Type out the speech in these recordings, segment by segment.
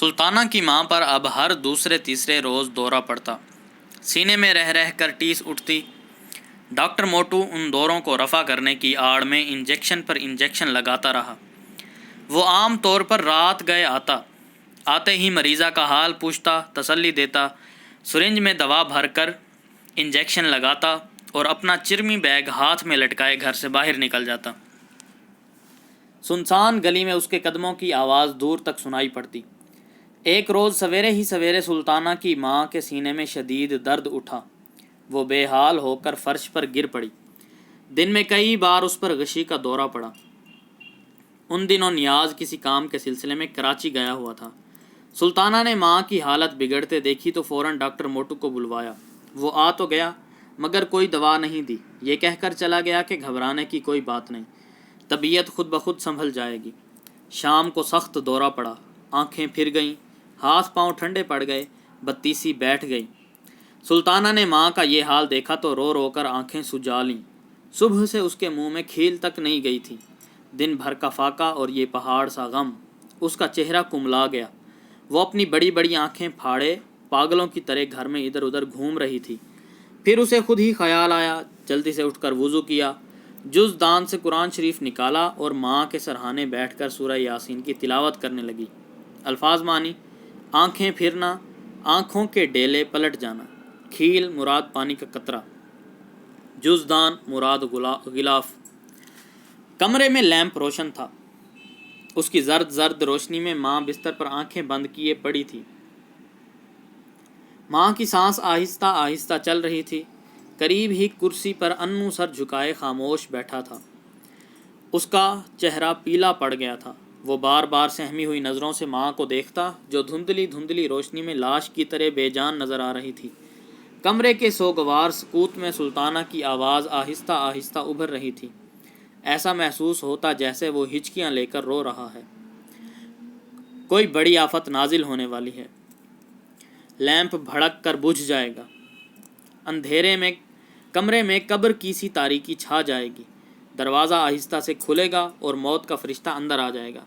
سلطانہ کی ماں پر اب ہر دوسرے تیسرے روز دورہ پڑتا، سینے میں رہ رہ کر ٹیس اٹھتی۔ ڈاکٹر موٹو ان دوروں کو رفع کرنے کی آڑ میں انجیکشن پر انجیکشن لگاتا رہا۔ وہ عام طور پر رات گئے آتے ہی مریضہ کا حال پوچھتا، تسلی دیتا، سرنج میں دوا بھر کر انجیکشن لگاتا اور اپنا چرمی بیگ ہاتھ میں لٹکائے گھر سے باہر نکل جاتا۔ سنسان گلی میں اس کے قدموں کی آواز دور تک سنائی پڑتی۔ ایک روز سویرے ہی سویرے سلطانہ کی ماں کے سینے میں شدید درد اٹھا۔ وہ بے حال ہو کر فرش پر گر پڑی۔ دن میں کئی بار اس پر غشی کا دورہ پڑا۔ ان دنوں نیاز کسی کام کے سلسلے میں کراچی گیا ہوا تھا۔ سلطانہ نے ماں کی حالت بگڑتے دیکھی تو فوراً ڈاکٹر موٹو کو بلوایا۔ وہ آ تو گیا مگر کوئی دوا نہیں دی، یہ کہہ کر چلا گیا کہ گھبرانے کی کوئی بات نہیں، طبیعت خود بخود سنبھل جائے گی۔ شام کو سخت دورہ پڑا، آنکھیں پھر گئیں، ہاتھ پاؤں ٹھنڈے پڑ گئے، بتی سی بیٹھ گئی۔ سلطانہ نے ماں کا یہ حال دیکھا تو رو رو کر آنکھیں سجا لیں۔ صبح سے اس کے منہ میں کھیل تک نہیں گئی تھی۔ دن بھر کا فاقہ اور یہ پہاڑ سا غم، اس کا چہرہ کملا گیا۔ وہ اپنی بڑی بڑی آنکھیں پھاڑے پاگلوں کی طرح گھر میں ادھر ادھر گھوم رہی تھی۔ پھر اسے خود ہی خیال آیا، جلدی سے اٹھ کر وضو کیا، جز دان سے قرآن شریف نکالا اور ماں کے سرہانے بیٹھ کر سورہ یاسین کی تلاوت کرنے لگی۔ الفاظ معنی: آنکھیں پھرنا، آنکھوں کے ڈیلے پلٹ جانا، کھیل مراد پانی کا قطرہ، جز دان مراد غلاف۔ کمرے میں لیمپ روشن تھا۔ اس کی زرد زرد روشنی میں ماں بستر پر آنکھیں بند کیے پڑی تھی۔ ماں کی سانس آہستہ آہستہ چل رہی تھی۔ قریب ہی کرسی پر انو سر جھکائے خاموش بیٹھا تھا۔ اس کا چہرہ پیلا پڑ گیا تھا۔ وہ بار بار سہمی ہوئی نظروں سے ماں کو دیکھتا، جو دھندلی دھندلی روشنی میں لاش کی طرح بے جان نظر آ رہی تھی۔ کمرے کے سوگوار سکوت میں سلطانہ کی آواز آہستہ آہستہ ابھر رہی تھی۔ ایسا محسوس ہوتا جیسے وہ ہچکیاں لے کر رو رہا ہے، کوئی بڑی آفت نازل ہونے والی ہے۔ لیمپ بھڑک کر بجھ جائے گا، اندھیرے میں کمرے میں قبر کی سی تاریکی چھا جائے گی، دروازہ آہستہ سے کھلے گا اور موت کا فرشتہ اندر آ جائے گا۔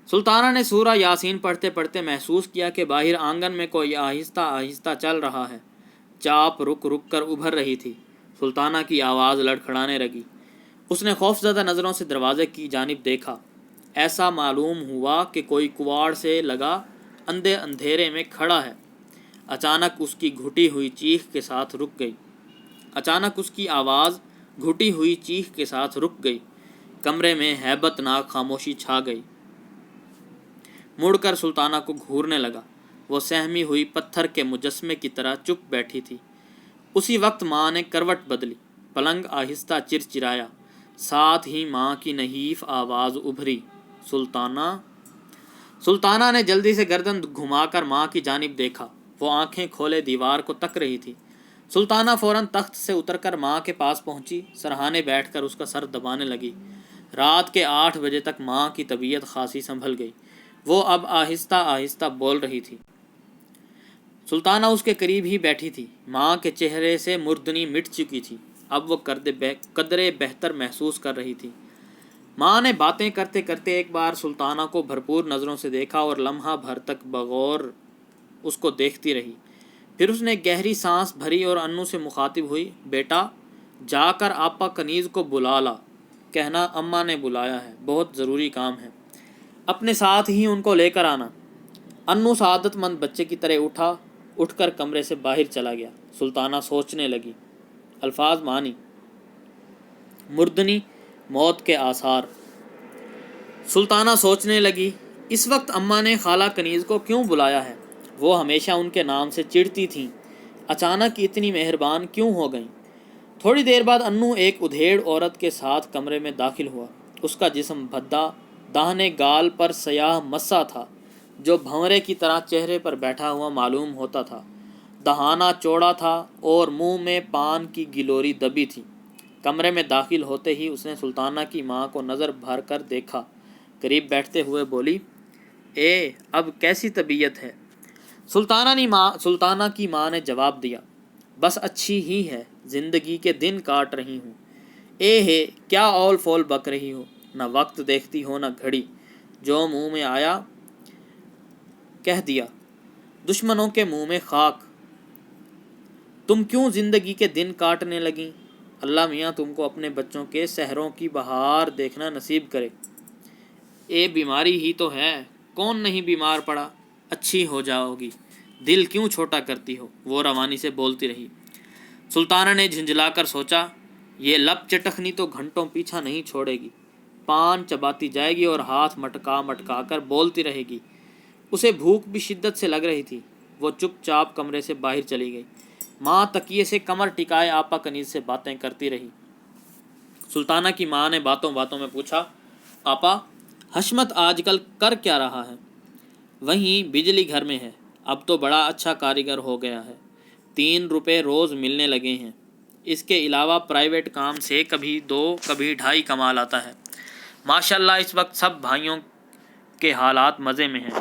سلطانہ نے سورہ یاسین پڑھتے پڑھتے محسوس کیا کہ باہر آنگن میں کوئی آہستہ آہستہ چل رہا ہے۔ چاپ رک رک کر ابھر رہی تھی۔ سلطانہ کی آواز لڑکھڑانے لگی۔ اس نے خوفزدہ نظروں سے دروازے کی جانب دیکھا۔ ایسا معلوم ہوا کہ کوئی کواڑ سے لگا اندھیرے میں کھڑا ہے۔ اچانک اس کی گھٹی ہوئی چیخ کے ساتھ رک گئی۔ اچانک اس کی آواز گھٹی ہوئی چیخ کے ساتھ رک گئی۔ کمرے میں ہیبت ناک خاموشی چھا گئی۔ مڑ کر سلطانہ کو گھورنے لگا۔ وہ سہمی ہوئی پتھر کے مجسمے کی طرح چپ بیٹھی تھی۔ اسی وقت ماں نے کروٹ بدلی۔ پلنگ آہستہ چرچرایا، ساتھ ہی ماں کی نحیف آواز ابھری، سلطانہ۔ سلطانہ نے جلدی سے گردن گھما کر ماں کی جانب دیکھا۔ وہ آنکھیں کھولے دیوار کو تک رہی تھی۔ سلطانہ فوراً تخت سے اتر کر ماں کے پاس پہنچی، سرہانے بیٹھ کر اس کا سر دبانے لگی۔ رات کے 8 بجے تک ماں کی طبیعت خاصی سنبھل گئی۔ وہ اب آہستہ آہستہ بول رہی تھی۔ سلطانہ اس کے قریب ہی بیٹھی تھی۔ ماں کے چہرے سے مردنی مٹ چکی تھی۔ اب وہ قدرے بہتر محسوس کر رہی تھی۔ ماں نے باتیں کرتے کرتے ایک بار سلطانہ کو بھرپور نظروں سے دیکھا اور لمحہ بھر تک بغور اس کو دیکھتی رہی۔ پھر اس نے گہری سانس بھری اور انو سے مخاطب ہوئی، بیٹا جا کر آپا کنیز کو بلا لا، کہنا اماں نے بلایا ہے، بہت ضروری کام ہے، اپنے ساتھ ہی ان کو لے کر آنا۔ انو سعادت مند بچے کی طرح اٹھ کر کمرے سے باہر چلا گیا۔ سلطانہ سوچنے لگی۔ الفاظ معنی: مردنی، موت کے آثار۔ سلطانہ سوچنے لگی، اس وقت اماں نے خالہ کنیز کو کیوں بلایا ہے؟ وہ ہمیشہ ان کے نام سے چڑھتی تھیں، اچانک اتنی مہربان کیوں ہو گئیں؟ تھوڑی دیر بعد انو ایک ادھیڑ عورت کے ساتھ کمرے میں داخل ہوا۔ اس کا جسم بھدا، داہنے گال پر سیاہ مسا تھا جو بھنورے کی طرح چہرے پر بیٹھا ہوا معلوم ہوتا تھا۔ دہانہ چوڑا تھا اور منہ میں پان کی گلوری دبی تھی۔ کمرے میں داخل ہوتے ہی اس نے سلطانہ کی ماں کو نظر بھر کر دیکھا، قریب بیٹھتے ہوئے بولی، اب کیسی طبیعت ہے؟ سلطانہ کی ماں نے جواب دیا، بس اچھی ہی ہے، زندگی کے دن کاٹ رہی ہوں۔ کیا اول فول بک رہی ہو، نہ وقت دیکھتی ہو نہ گھڑی، جو منہ میں آیا کہہ دیا، دشمنوں کے منہ میں خاک، تم کیوں زندگی کے دن کاٹنے لگیں؟ اللہ میاں تم کو اپنے بچوں کے سحروں کی بہار دیکھنا نصیب کرے۔ اے بیماری ہی تو ہے، کون نہیں بیمار پڑا؟ اچھی ہو جاؤ گی، دل کیوں چھوٹا کرتی ہو؟ وہ روانی سے بولتی رہی۔ سلطانہ نے جھنجھلا کر سوچا، یہ لب چٹخنی تو گھنٹوں پیچھا نہیں چھوڑے گی، پان چباتی جائے گی اور ہاتھ مٹکا مٹکا کر بولتی رہے گی۔ اسے بھوک بھی شدت سے لگ رہی تھی۔ وہ چپ چاپ کمرے سے باہر چلی گئی۔ ماں تکیے سے کمر ٹکائے آپا کنیز سے باتیں کرتی رہی۔ سلطانہ کی ماں نے باتوں باتوں میں پوچھا، آپا حشمت آج کل کر کیا رہا ہے؟ وہیں بجلی گھر میں ہے، اب تو بڑا اچھا کاریگر ہو گیا ہے، 3 روپے روز ملنے لگے ہیں۔ اس کے علاوہ پرائیویٹ کام سے کبھی 2 کبھی 2.5 کما لاتا ہے۔ ماشاءاللہ اس وقت سب بھائیوں کے حالات مزے میں ہیں۔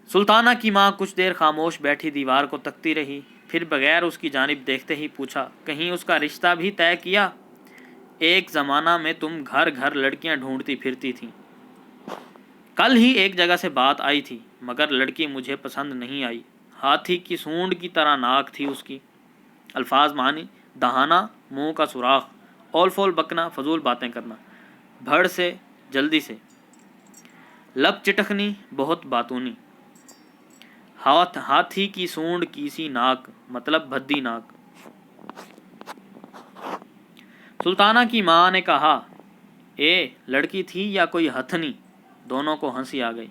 سلطانہ کی ماں کچھ دیر خاموش بیٹھی دیوار کو تکتی رہی، پھر بغیر اس کی جانب دیکھتے ہی پوچھا، کہیں اس کا رشتہ بھی طے کیا؟ ایک زمانہ میں تم گھر گھر لڑکیاں ڈھونڈتی پھرتی تھیں۔ کل ہی ایک جگہ سے بات آئی تھی، مگر لڑکی مجھے پسند نہیں آئی۔ ہاتھی کی سونڈ کی طرح ناک تھی اس کی۔ الفاظ معنی، دہانا، منہ کا سوراخ، اول فول بکنا، فضول باتیں کرنا، بھڑ سے، جلدی سے، لب چٹخنی، بہت باتونی، ہاتھی کی سونڈ کی سی ناک، مطلب بھدی ناک۔ سلطانہ کی ماں نے کہا، اے لڑکی تھی یا کوئی ہتھنی؟ دونوں کو ہنسی آ گئی۔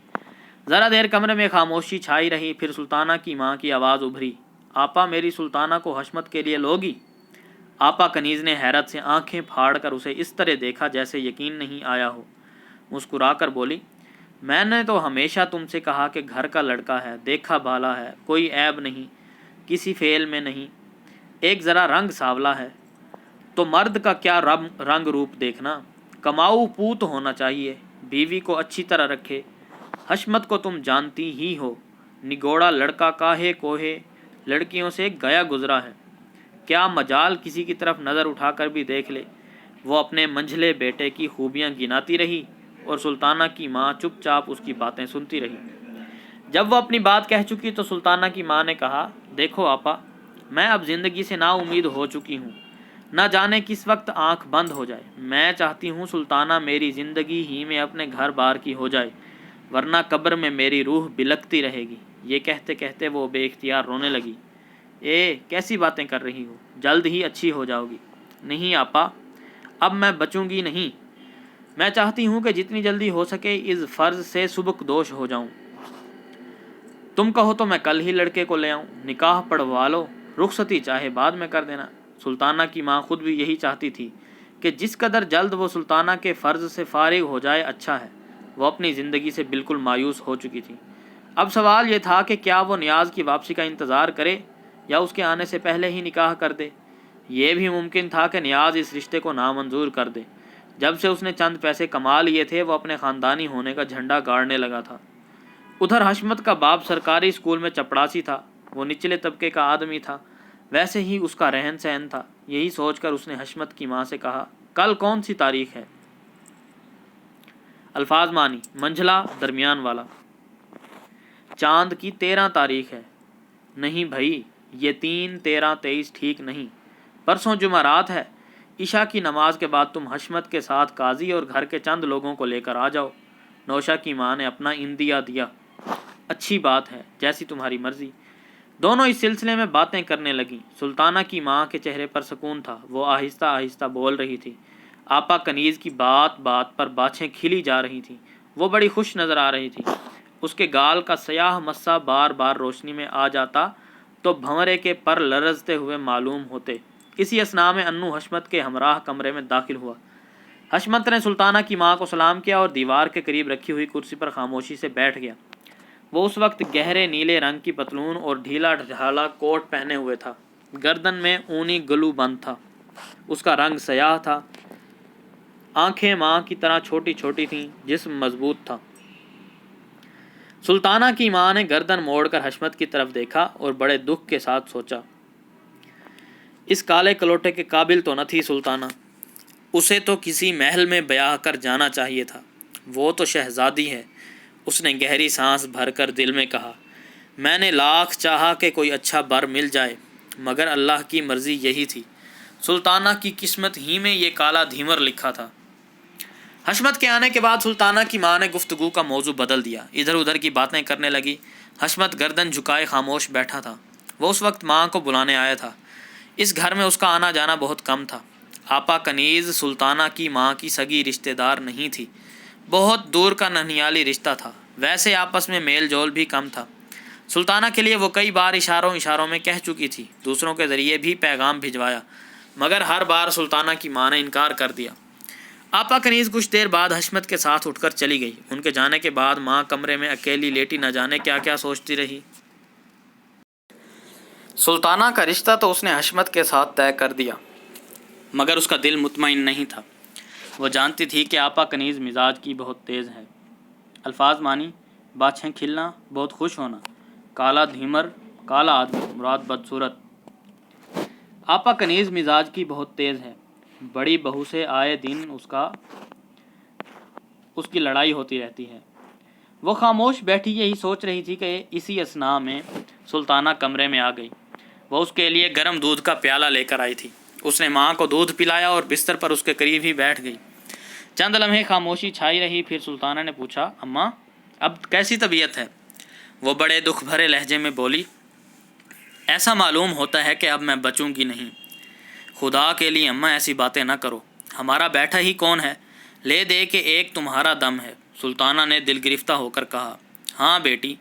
ذرا دیر کمرے میں خاموشی چھائی رہی، پھر سلطانہ کی ماں کی آواز ابھری، آپا میری سلطانہ کو حشمت کے لیے لوگی؟ آپا کنیز نے حیرت سے آنکھیں پھاڑ کر اسے اس طرح دیکھا جیسے یقین نہیں آیا ہو۔ مسکرا کر بولی، میں نے تو ہمیشہ تم سے کہا کہ گھر کا لڑکا ہے، دیکھا بھالا ہے، کوئی عیب نہیں، کسی فعل میں نہیں، ایک ذرا رنگ سانولا ہے، تو مرد کا کیا رنگ روپ دیکھنا، کماؤ پوت ہونا چاہیے، بیوی کو اچھی طرح رکھے۔ حشمت کو تم جانتی ہی ہو، نگوڑا لڑکا کاہے کوہے لڑکیوں سے گیا گزرا ہے، کیا مجال کسی کی طرف نظر اٹھا کر بھی دیکھ لے۔ وہ اپنے منجھلے بیٹے کی خوبیاں گناتی رہی اور سلطانہ کی ماں چپ چاپ اس کی باتیں سنتی رہی۔ جب وہ اپنی بات کہہ چکی تو سلطانہ کی ماں نے کہا، دیکھو آپا، میں اب زندگی سے نا امید ہو چکی ہوں، نہ جانے کس وقت آنکھ بند ہو جائے۔ میں چاہتی ہوں سلطانہ میری زندگی ہی میں اپنے گھر بار کی ہو جائے، ورنہ قبر میں میری روح بلکتی رہے گی۔ یہ کہتے کہتے وہ بے اختیار رونے لگی۔ اے کیسی باتیں کر رہی ہو، جلد ہی اچھی ہو جاؤ گی۔ نہیں آپا، اب میں بچوں گی نہیں، میں چاہتی ہوں کہ جتنی جلدی ہو سکے اس فرض سے سبک دوش ہو جاؤں۔ تم کہو تو میں کل ہی لڑکے کو لے آؤں، نکاح پڑھوا لو، رخصتی چاہے بعد میں کر دینا۔ سلطانہ کی ماں خود بھی یہی چاہتی تھی کہ جس قدر جلد وہ سلطانہ کے فرض سے فارغ ہو جائے اچھا ہے۔ وہ اپنی زندگی سے بالکل مایوس ہو چکی تھی۔ اب سوال یہ تھا کہ کیا وہ نیاز کی واپسی کا انتظار کرے یا اس کے آنے سے پہلے ہی نکاح کر دے۔ یہ بھی ممکن تھا کہ نیاز اس رشتے کو نامنظور کر دے۔ جب سے اس نے چند پیسے کما لیے تھے وہ اپنے خاندانی ہونے کا جھنڈا گاڑنے لگا تھا۔ ادھر حشمت کا باپ سرکاری اسکول میں چپڑاسی تھا، وہ نچلے طبقے کا آدمی تھا، ویسے ہی اس کا رہن سہن تھا۔ یہی سوچ کر اس نے حشمت کی ماں سے کہا، کل کون سی تاریخ ہے؟ الفاظ معنی، منجھلا درمیان والا۔ چاند کی 13 تاریخ ہے۔ نہیں بھائی، یہ 3، 13، 23 ٹھیک نہیں، پرسوں جمعرات ہے۔ عشاء کی نماز کے بعد تم حشمت کے ساتھ قاضی اور گھر کے چند لوگوں کو لے کر آ جاؤ۔ نوشہ کی ماں نے اپنا اندیہ دیا۔ اچھی بات ہے، جیسی تمہاری مرضی۔ دونوں اس سلسلے میں باتیں کرنے لگیں۔ سلطانہ کی ماں کے چہرے پر سکون تھا، وہ آہستہ آہستہ بول رہی تھی۔ آپا کنیز کی بات بات پر باچھیں کھلی جا رہی تھیں، وہ بڑی خوش نظر آ رہی تھی۔ اس کے گال کا سیاہ مسا بار بار روشنی میں آ جاتا تو بھنورے کے پر لرزتے ہوئے معلوم ہوتے۔ اسی اثناء میں انو حشمت کے ہمراہ کمرے میں داخل ہوا۔ حشمت نے سلطانہ کی ماں کو سلام کیا اور دیوار کے قریب رکھی ہوئی کرسی پر خاموشی سے بیٹھ گیا۔ وہ اس وقت گہرے نیلے رنگ کی پتلون اور ڈھیلا ڈھالا کوٹ پہنے ہوئے تھا، گردن میں اونی گلو بند تھا، اس کا رنگ سیاہ تھا، آنکھیں ماں کی طرح چھوٹی چھوٹی تھیں، جسم مضبوط تھا۔ سلطانہ کی ماں نے گردن موڑ کر حشمت کی طرف دیکھا اور بڑے دکھ کے ساتھ سوچا، اس کالے کلوٹے کے قابل تو نہ تھی سلطانہ، اسے تو کسی محل میں بیاہ کر جانا چاہیے تھا، وہ تو شہزادی ہے، اس نے گہری سانس بھر کر دل میں کہا، میں نے لاکھ چاہا کہ کوئی اچھا بر مل جائے، مگر اللہ کی مرضی یہی تھی۔ سلطانہ کی قسمت ہی میں یہ کالا دھیمر لکھا تھا۔ حشمت کے آنے کے بعد سلطانہ کی ماں نے گفتگو کا موضوع بدل دیا، ادھر ادھر کی باتیں کرنے لگی۔ حشمت گردن جھکائے خاموش بیٹھا تھا۔ وہ اس وقت ماں کو بلانے آیا تھا۔ اس گھر میں اس کا آنا جانا بہت کم تھا۔ آپا کنیز سلطانہ کی ماں کی سگی رشتہ دار نہیں تھی، بہت دور کا ننھیالی رشتہ تھا۔ ویسے آپس میں میل جول بھی کم تھا۔ سلطانہ کے لیے وہ کئی بار اشاروں میں کہہ چکی تھی، دوسروں کے ذریعے بھی پیغام بھجوایا، مگر ہر بار سلطانہ کی ماں نے انکار کر دیا۔ آپا کنیز کچھ دیر بعد حشمت کے ساتھ اٹھ کر چلی گئی۔ ان کے جانے کے بعد ماں کمرے میں اکیلی لیٹی نہ جانے کیا کیا سوچتی رہی۔ سلطانہ کا رشتہ تو اس نے حشمت کے ساتھ طے کر دیا، مگر اس کا دل مطمئن نہیں تھا۔ وہ جانتی تھی کہ آپا کنیز مزاج کی بہت تیز ہے۔ الفاظ مانی، باچھیں کھلنا، بہت خوش ہونا، کالا دھیمر، کالا آدمی، مراد بدصورت۔ آپا کنیز مزاج کی بہت تیز ہے۔ بڑی بہو سے آئے دن اس کی لڑائی ہوتی رہتی ہے۔ وہ خاموش بیٹھی یہی سوچ رہی تھی کہ اسی اثناء میں سلطانہ کمرے میں آ گئی۔ وہ اس کے لیے گرم دودھ کا پیالہ لے کر آئی تھی۔ اس نے ماں کو دودھ پلایا اور بستر پر اس کے قریب ہی بیٹھ گئی۔ چند لمحے خاموشی چھائی رہی، پھر سلطانہ نے پوچھا، اماں اب کیسی طبیعت ہے؟ وہ بڑے دکھ بھرے لہجے میں بولی، ایسا معلوم ہوتا ہے کہ اب میں بچوں گی نہیں۔ خدا کے لیے اماں ایسی باتیں نہ کرو، ہمارا بیٹھا ہی کون ہے، لے دے کہ ایک تمہارا دم ہے۔ سلطانہ نے دل گرفتہ ہو کر کہا، ہاں بیٹی،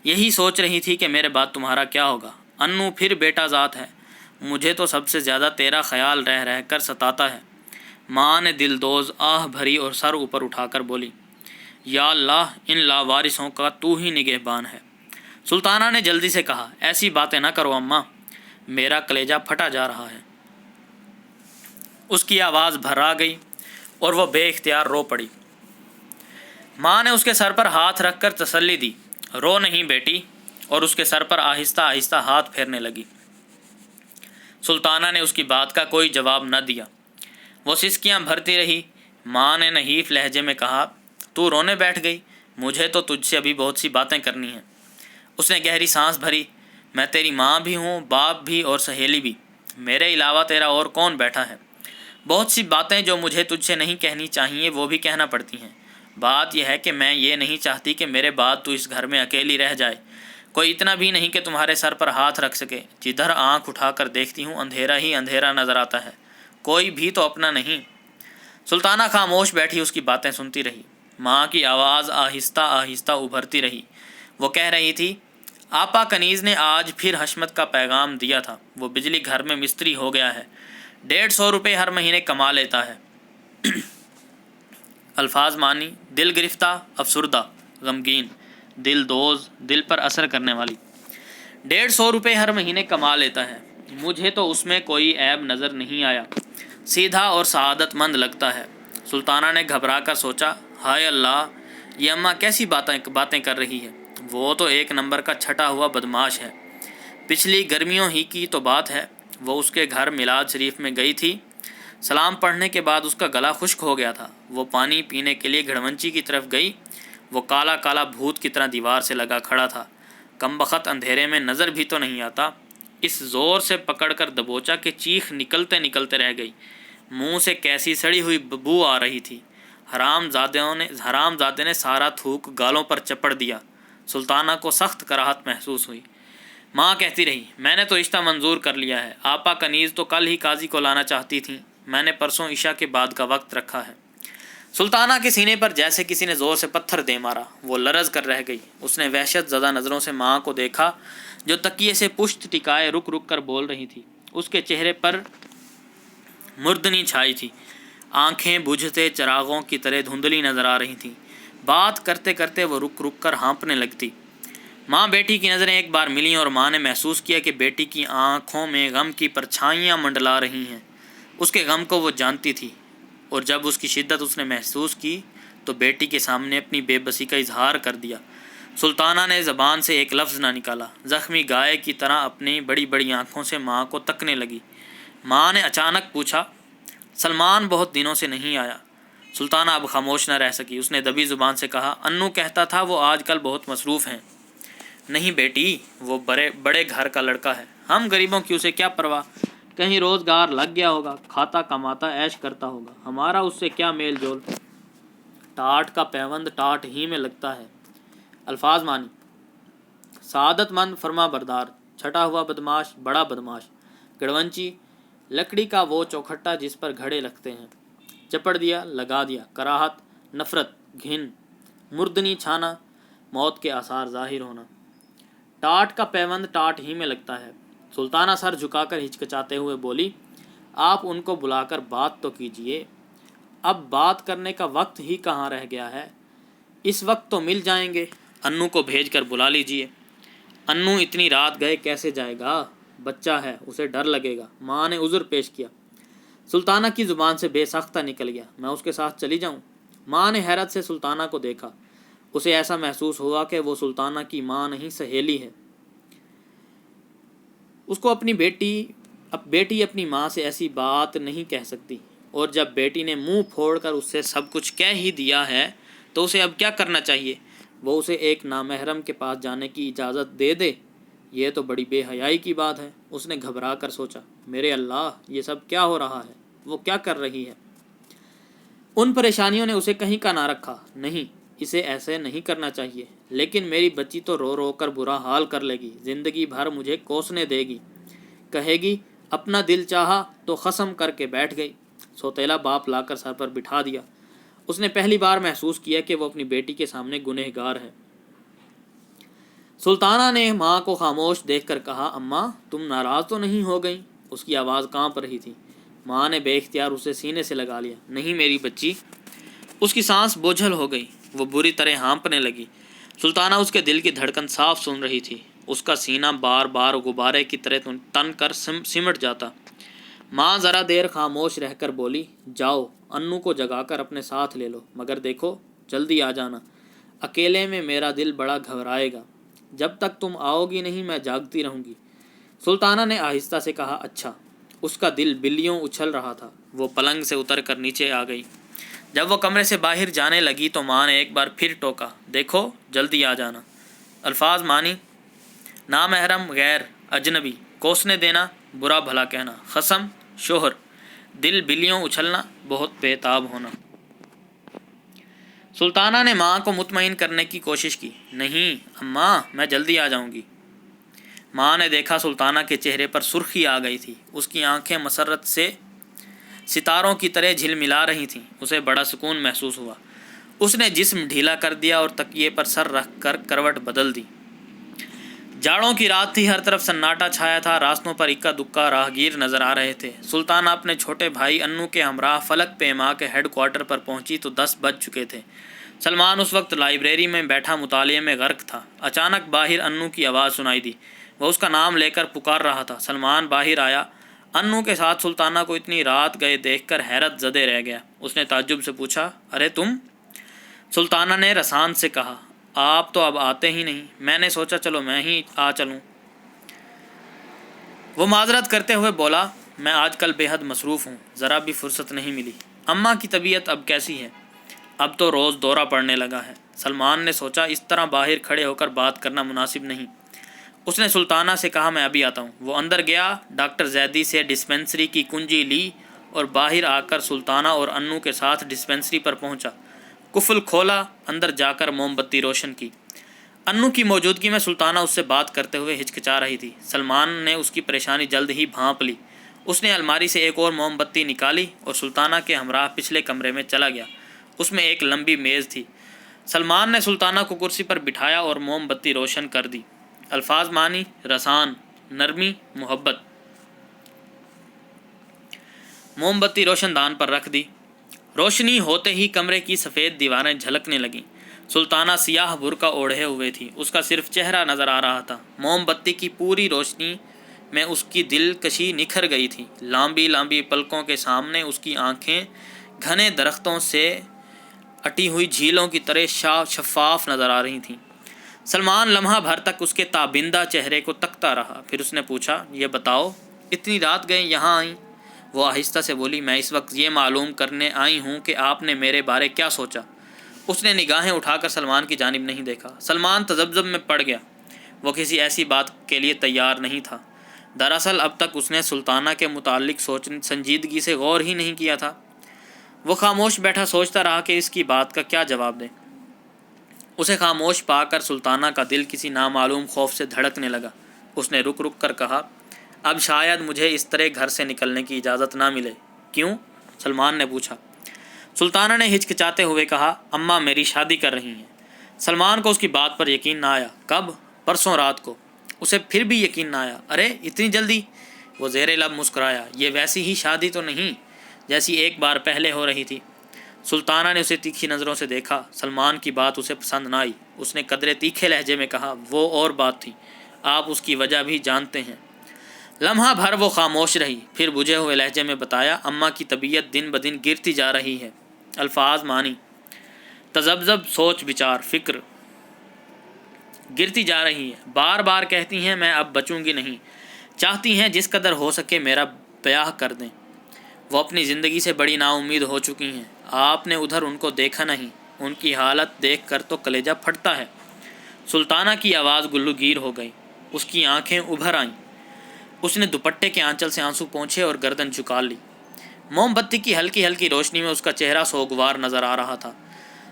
یہی سوچ رہی تھی کہ میرے بعد تمہارا کیا ہوگا۔ انو پھر بیٹا ذات ہے، مجھے تو سب سے زیادہ تیرا خیال رہ رہ کر ستاتا ہے۔ ماں نے دل دوز آہ بھری اور سر اوپر اٹھا کر بولی، یا اللہ، ان لاوارثوں کا تو ہی نگہبان ہے۔ سلطانہ نے جلدی سے کہا، ایسی باتیں نہ کرو اماں، میرا کلیجہ پھٹا جا رہا ہے۔ اس کی آواز بھرا گئی اور وہ بے اختیار رو پڑی۔ ماں نے اس کے سر پر ہاتھ رکھ کر تسلی دی، رو نہیں بیٹی، اور اس کے سر پر آہستہ آہستہ ہاتھ پھیرنے لگی۔ سلطانہ نے اس کی بات کا کوئی جواب نہ دیا۔ وہ سسکیاں بھرتی رہی۔ ماں نے نحیف لہجے میں کہا، تو رونے بیٹھ گئی، مجھے تو تجھ سے ابھی بہت سی باتیں کرنی ہیں۔ اس نے گہری سانس بھری، میں تیری ماں بھی ہوں، باپ بھی اور سہیلی بھی، میرے علاوہ تیرا اور کون بیٹھا ہے؟ بہت سی باتیں جو مجھے تجھ سے نہیں کہنی چاہیے وہ بھی کہنا پڑتی ہیں۔ بات یہ ہے کہ میں یہ نہیں چاہتی کہ میرے بعد تو اس گھر میں اکیلی رہ جائے، کوئی اتنا بھی نہیں کہ تمہارے سر پر ہاتھ رکھ سکے۔ جدھر آنکھ اٹھا کر دیکھتی ہوں اندھیرا ہی اندھیرا نظر آتا ہے، کوئی بھی تو اپنا نہیں۔ سلطانہ خاموش بیٹھی اس کی باتیں سنتی رہی۔ ماں کی آواز آہستہ آہستہ ابھرتی رہی۔ وہ کہہ رہی تھی، آپا کنیز نے آج پھر حشمت کا پیغام دیا تھا، وہ بجلی گھر میں مستری ہو گیا ہے، 150 روپے ہر مہینے کما لیتا ہے۔ الفاظ مانی، دل گرفتہ، افسردہ، غمگین، دل دوز، دل پر اثر کرنے والی۔ 150 روپے ہر مہینے کما لیتا ہے، مجھے تو اس میں کوئی عیب نظر نہیں آیا، سیدھا اور سعادت مند لگتا ہے۔ سلطانہ نے گھبرا کر سوچا، ہائے اللہ، یہ اماں کیسی باتیں کر رہی ہے، وہ تو ایک نمبر کا چھٹا ہوا بدماش ہے۔ پچھلی گرمیوں ہی کی تو بات ہے، وہ اس کے گھر میلاد شریف میں گئی تھی۔ سلام پڑھنے کے بعد اس کا گلا خشک ہو گیا تھا۔ وہ پانی پینے کے لیے گھڑونچی کی طرف گئی۔ وہ کالا کالا بھوت کی طرح دیوار سے لگا کھڑا تھا۔ کمبخت اندھیرے میں نظر بھی تو نہیں آتا، اس زور سے پکڑ کر دبوچا کہ چیخ نکلتے نکلتے رہ گئی۔ منہ سے کیسی سڑی ہوئی بو آ رہی تھی۔ حرام زادے نے سارا تھوک گالوں پر چپڑ دیا۔ سلطانہ کو سخت کراہت محسوس ہوئی۔ ماں کہتی رہی، میں نے تو رشتہ منظور کر لیا ہے، آپا کنیز تو کل ہی قاضی کو لانا چاہتی تھیں، میں نے پرسوں عشاء کے بعد کا وقت رکھا ہے۔ سلطانہ کے سینے پر جیسے کسی نے زور سے پتھر دے مارا، وہ لرز کر رہ گئی۔ اس نے وحشت زدہ نظروں سے ماں کو دیکھا جو تکیے سے پشت ٹکائے رک رک کر بول رہی تھی۔ اس کے چہرے پر مردنی چھائی تھی، آنکھیں بجھتے چراغوں کی طرح دھندلی نظر آ رہی تھیں۔ بات کرتے کرتے وہ رک رک کر ہانپنے لگتی۔ ماں بیٹی کی نظریں ایک بار ملیں اور ماں نے محسوس کیا کہ بیٹی کی آنکھوں میں غم کی پرچھائیاں منڈلا رہی ہیں۔ اس کے غم کو وہ جانتی تھی، اور جب اس کی شدت اس نے محسوس کی تو بیٹی کے سامنے اپنی بے بسی کا اظہار کر دیا۔ سلطانہ نے زبان سے ایک لفظ نہ نکالا، زخمی گائے کی طرح اپنی بڑی بڑی آنکھوں سے ماں کو تکنے لگی۔ ماں نے اچانک پوچھا، سلمان بہت دنوں سے نہیں آیا، سلطانہ اب خاموش نہ رہ سکی، اس نے دبی زبان سے کہا، انو کہتا تھا وہ آج کل بہت مصروف ہیں۔ نہیں بیٹی، وہ بڑے گھر کا لڑکا ہے، ہم غریبوں کی اسے کیا پرواہ، کہیں روزگار لگ گیا ہوگا، کھاتا کماتا عیش کرتا ہوگا، ہمارا اس سے کیا میل جول۔ ٹاٹ کا پیوند ٹاٹ ہی میں لگتا ہے۔ الفاظ معنی: سعادت مند فرما بردار، چھٹا ہوا بدماش، بڑا بدماش۔ گڑونچی: لکڑی کا وہ چوکھٹا جس پر گھڑے لگتے ہیں۔ چپڑ دیا، لگا دیا۔ کراہت: نفرت، گھن۔ مردنی چھانا، موت کے آثار ظاہر ہونا۔ ٹاٹ کا پیوند ٹاٹ ہی میں لگتا ہے۔ سلطانہ سر جھکا کر ہچکچاتے ہوئے بولی، آپ ان کو بلا کر بات تو کیجیے، اب بات کرنے کا وقت ہی کہاں رہ گیا ہے، اس وقت تو مل جائیں گے، انو کو بھیج کر بلا لیجیے۔ انو اتنی رات گئے کیسے جائے گا، بچہ ہے، اسے ڈر لگے گا۔ ماں نے عذر پیش کیا۔ سلطانہ کی زبان سے بے ساختہ نکل گیا، میں اس کے ساتھ چلی جاؤں؟ ماں نے حیرت سے سلطانہ کو دیکھا، اسے ایسا محسوس ہوا کہ وہ سلطانہ کی ماں نہیں سہیلی ہے۔ اس کو اپنی بیٹی اپنی ماں سے ایسی بات نہیں کہہ سکتی، اور جب بیٹی نے منہ پھوڑ کر اس سے سب کچھ کہہ ہی دیا ہے تو اسے اب کیا کرنا چاہیے؟ وہ اسے ایک نامحرم کے پاس جانے کی اجازت دے دے؟ یہ تو بڑی بے حیائی کی بات ہے۔ اس نے گھبرا کر سوچا، میرے اللہ، یہ سب کیا ہو رہا ہے، وہ کیا کر رہی ہے؟ ان پریشانیوں نے اسے کہیں کا نہ رکھا۔ نہیں، اسے ایسے نہیں کرنا چاہیے، لیکن میری بچی تو رو رو کر برا حال کر لے گی، زندگی بھر مجھے کوسنے دے گی، کہے گی اپنا دل چاہا تو خصم کر کے بیٹھ گئی۔ سوتیلا باپ لا کر سر پر بٹھا دیا۔ اس نے پہلی بار محسوس کیا کہ وہ اپنی بیٹی کے سامنے گنہگار ہے۔ سلطانہ نے ماں کو خاموش دیکھ کر کہا، اماں تم ناراض تو نہیں ہو گئیں؟ اس کی آواز کانپ رہی تھی۔ ماں نے بے اختیار اسے سینے سے لگا لیا۔ نہیں میری بچی۔ اس کی سانس بوجھل ہو گئی، وہ بری طرح ہانپنے لگی۔ سلطانہ اس کے دل کی دھڑکن صاف سن رہی تھی، اس کا سینہ بار بار غبارے کی طرح تن کر سمٹ جاتا۔ ماں ذرا دیر خاموش رہ کر بولی، جاؤ انو کو جگا کر اپنے ساتھ لے لو، مگر دیکھو جلدی آ جانا، اکیلے میں میرا دل بڑا گھبرائے گا، جب تک تم آؤ گی نہیں میں جاگتی رہوں گی۔ سلطانہ نے آہستہ سے کہا، اچھا۔ اس کا دل بلیوں اچھل رہا تھا۔ وہ پلنگ سے اتر کر نیچے آ گئی۔ جب وہ کمرے سے باہر جانے لگی تو ماں نے ایک بار پھر ٹوکا، دیکھو جلدی آ جانا۔ الفاظ معنی: نامحرم، غیر، اجنبی، کوسنے دینا، برا بھلا کہنا، خصم، شوہر، دل بلیوں اچھلنا، بہت بے تاب ہونا۔ سلطانہ نے ماں کو مطمئن کرنے کی کوشش کی، نہیں اماں میں جلدی آ جاؤں گی۔ ماں نے دیکھا سلطانہ کے چہرے پر سرخی آ گئی تھی، اس کی آنکھیں مسرت سے ستاروں کی طرح جھلملا رہی تھیں۔ اسے بڑا سکون محسوس ہوا۔ اس نے جسم ڈھیلا کر دیا اور تکیے پر سر رکھ کر کروٹ بدل دی۔ جاڑوں کی رات تھی، ہر طرف سناٹا چھایا تھا، راستوں پر اکا دکا راہگیر نظر آ رہے تھے۔ سلطانہ اپنے چھوٹے بھائی انو کے ہمراہ فلک پیما کے ہیڈ کوارٹر پر پہنچی تو 10 بج چکے تھے۔ سلمان اس وقت لائبریری میں بیٹھا مطالعے میں غرق تھا۔ اچانک باہر انو کی آواز سنائی دی، وہ اس کا نام لے کر پکار رہا تھا۔ سلمان باہر آیا۔ انو کے ساتھ سلطانہ کو اتنی رات گئے دیکھ کر حیرت زدہ رہ گیا۔ اس نے تعجب سے پوچھا، ارے تم؟ سلطانہ نے رسان سے کہا، آپ تو اب آتے ہی نہیں، میں نے سوچا چلو میں ہی آ چلوں۔ وہ معذرت کرتے ہوئے بولا، میں آج کل بے حد مصروف ہوں، ذرا بھی فرصت نہیں ملی۔ اماں کی طبیعت اب کیسی ہے؟ اب تو روز دورہ پڑنے لگا ہے۔ سلمان نے سوچا اس طرح باہر کھڑے ہو کر بات کرنا مناسب نہیں۔ اس نے سلطانہ سے کہا، میں ابھی آتا ہوں۔ وہ اندر گیا، ڈاکٹر زیدی سے ڈسپنسری کی کنجی لی اور باہر آ کر سلطانہ اور انو کے ساتھ ڈسپنسری پر پہنچا۔ قفل کھولا، اندر جا کر موم بتی روشن کی۔ انو کی موجودگی میں سلطانہ اس سے بات کرتے ہوئے ہچکچا رہی تھی۔ سلمان نے اس کی پریشانی جلد ہی بھانپ لی۔ اس نے الماری سے ایک اور موم بتی نکالی اور سلطانہ کے ہمراہ پچھلے کمرے میں چلا گیا۔ اس میں ایک لمبی میز تھی۔ سلمان نے سلطانہ کو کرسی پر بٹھایا اور موم بتی روشن کر دی۔ الفاظ معنی: رسان، نرمی، محبت۔ موم بتی روشن دان پر رکھ دی۔ روشنی ہوتے ہی کمرے کی سفید دیواریں جھلکنے لگیں۔ سلطانہ سیاہ برقع اوڑھے ہوئے تھی، اس کا صرف چہرہ نظر آ رہا تھا۔ موم بتی کی پوری روشنی میں اس کی دلکشی نکھر گئی تھی۔ لامبی لامبی پلکوں کے سامنے اس کی آنکھیں گھنے درختوں سے اٹی ہوئی جھیلوں کی طرح شفاف نظر آ رہی تھیں۔ سلمان لمحہ بھر تک اس کے تابندہ چہرے کو تکتا رہا، پھر اس نے پوچھا، یہ بتاؤ اتنی رات گئے یہاں آئیں؟ وہ آہستہ سے بولی، میں اس وقت یہ معلوم کرنے آئی ہوں کہ آپ نے میرے بارے کیا سوچا۔ اس نے نگاہیں اٹھا کر سلمان کی جانب نہیں دیکھا۔ سلمان تذبذب میں پڑ گیا، وہ کسی ایسی بات کے لیے تیار نہیں تھا۔ دراصل اب تک اس نے سلطانہ کے متعلق سنجیدگی سے غور ہی نہیں کیا تھا۔ وہ خاموش بیٹھا سوچتا رہا کہ اس کی بات کا کیا جواب دے۔ اسے خاموش پا کر سلطانہ کا دل کسی نامعلوم خوف سے دھڑکنے لگا۔ اس نے رک رک کر کہا، اب شاید مجھے اس طرح گھر سے نکلنے کی اجازت نہ ملے۔ کیوں؟ سلمان نے پوچھا۔ سلطانہ نے ہچکچاتے ہوئے کہا، اماں میری شادی کر رہی ہیں۔ سلمان کو اس کی بات پر یقین نہ آیا۔ کب؟ پرسوں رات کو۔ اسے پھر بھی یقین نہ آیا۔ ارے اتنی جلدی؟ وہ زیر لب مسکرایا۔ یہ ویسی ہی شادی تو نہیں جیسی ایک بار پہلے ہو رہی تھی۔ سلطانہ نے اسے تیکھی نظروں سے دیکھا۔ سلمان کی بات اسے پسند نہ آئی۔ اس نے قدرے تیکھے لہجے میں کہا، وہ اور بات تھی، آپ اس کی وجہ بھی جانتے ہیں۔ لمحہ بھر وہ خاموش رہی، پھر بجھے ہوئے لہجے میں بتایا، اماں کی طبیعت دن بدن گرتی جا رہی ہے۔ الفاظ معنی، تذبذب، سوچ بچار، فکر، گرتی جا رہی ہے۔ بار بار کہتی ہیں میں اب بچوں گی نہیں، چاہتی ہیں جس قدر ہو سکے میرا بیاہ کر دیں۔ وہ اپنی زندگی سے بڑی نا امید ہو چکی ہیں۔ آپ نے ادھر ان کو دیکھا نہیں، ان کی حالت دیکھ کر تو کلیجہ پھٹتا ہے۔ سلطانہ کی آواز گلوگیر ہو گئی، اس کی آنکھیں ابھر آئیں۔ اس نے دوپٹے کے آنچل سے آنسو پونچھے اور گردن جھکا لی۔ موم بتی کی ہلکی ہلکی روشنی میں اس کا چہرہ سوگوار نظر آ رہا تھا۔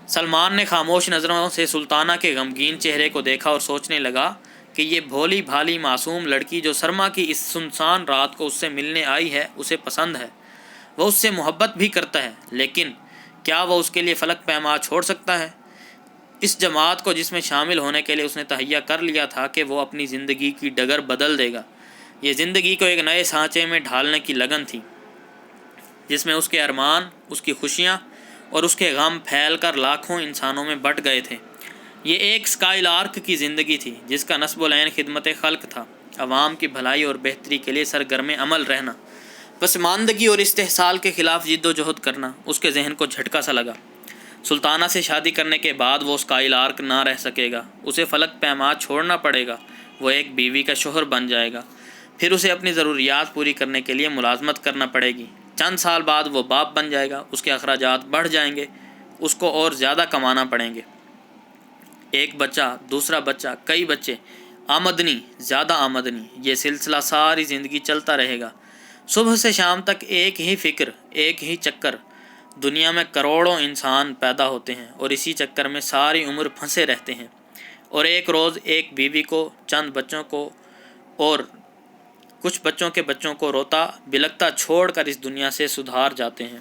سلمان نے خاموش نظروں سے سلطانہ کے غمگین چہرے کو دیکھا اور سوچنے لگا کہ یہ بھولی بھالی معصوم لڑکی جو سرما کی اس سنسان رات کو اس سے ملنے آئی ہے اسے پسند ہے، وہ اس سے محبت بھی کرتا ہے، لیکن کیا وہ اس کے لیے فلک پیما چھوڑ سکتا ہے؟ اس جماعت کو جس میں شامل ہونے کے لیے اس نے تہیہ کر لیا تھا کہ وہ اپنی زندگی کی ڈگر بدل دے گا، یہ زندگی کو ایک نئے سانچے میں ڈھالنے کی لگن تھی، جس میں اس کے ارمان، اس کی خوشیاں اور اس کے غم پھیل کر لاکھوں انسانوں میں بٹ گئے تھے۔ یہ ایک اسکائی لارک کی زندگی تھی جس کا نصب العین خدمت خلق تھا، عوام کی بھلائی اور بہتری کے لیے سرگرم عمل رہنا، پسماندگی اور استحصال کے خلاف جد و جہد کرنا۔ اس کے ذہن کو جھٹکا سا لگا، سلطانہ سے شادی کرنے کے بعد وہ اسکائی لارک نہ رہ سکے گا، اسے فلک پیما چھوڑنا پڑے گا، وہ ایک بیوی کا شوہر بن جائے گا، پھر اسے اپنی ضروریات پوری کرنے کے لیے ملازمت کرنا پڑے گی، چند سال بعد وہ باپ بن جائے گا، اس کے اخراجات بڑھ جائیں گے، اس کو اور زیادہ کمانا پڑیں گے، ایک بچہ، دوسرا بچہ، کئی بچے، آمدنی، زیادہ آمدنی، یہ سلسلہ ساری زندگی چلتا رہے گا۔ صبح سے شام تک ایک ہی فکر، ایک ہی چکر۔ دنیا میں کروڑوں انسان پیدا ہوتے ہیں اور اسی چکر میں ساری عمر پھنسے رہتے ہیں، اور ایک روز ایک بیوی کو، چند بچوں کو اور کچھ بچوں کے بچوں کو روتا بلکتا چھوڑ کر اس دنیا سے سدھار جاتے ہیں۔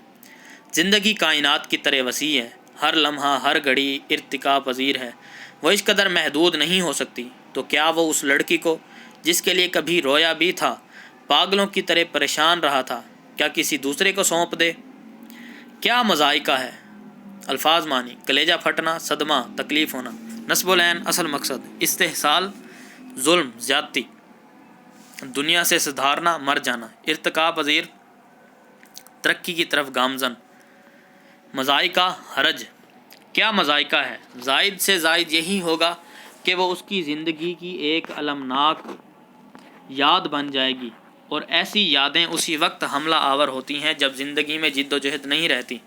زندگی کائنات کی طرح وسیع ہے، ہر لمحہ، ہر گھڑی ارتقا پذیر ہے، وہ اس قدر محدود نہیں ہو سکتی۔ تو کیا وہ اس لڑکی کو جس کے لیے کبھی رویا بھی تھا، پاگلوں کی طرح پریشان رہا تھا، کیا کسی دوسرے کو سونپ دے؟ کیا مذائقہ ہے! الفاظ معنی، کلیجہ پھٹنا، صدمہ، تکلیف ہونا۔ نصب العین اصل مقصد، استحصال، ظلم، زیادتی، دنیا سے سدھارنا، مر جانا، ارتقا پذیر، ترقی کی طرف گامزن۔ مذائقہ، حرج، کیا مذائقہ ہے؟ زائد سے زائد یہی ہوگا کہ وہ اس کی زندگی کی ایک المناک یاد بن جائے گی، اور ایسی یادیں اسی وقت حملہ آور ہوتی ہیں جب زندگی میں جد و جہد نہیں رہتی،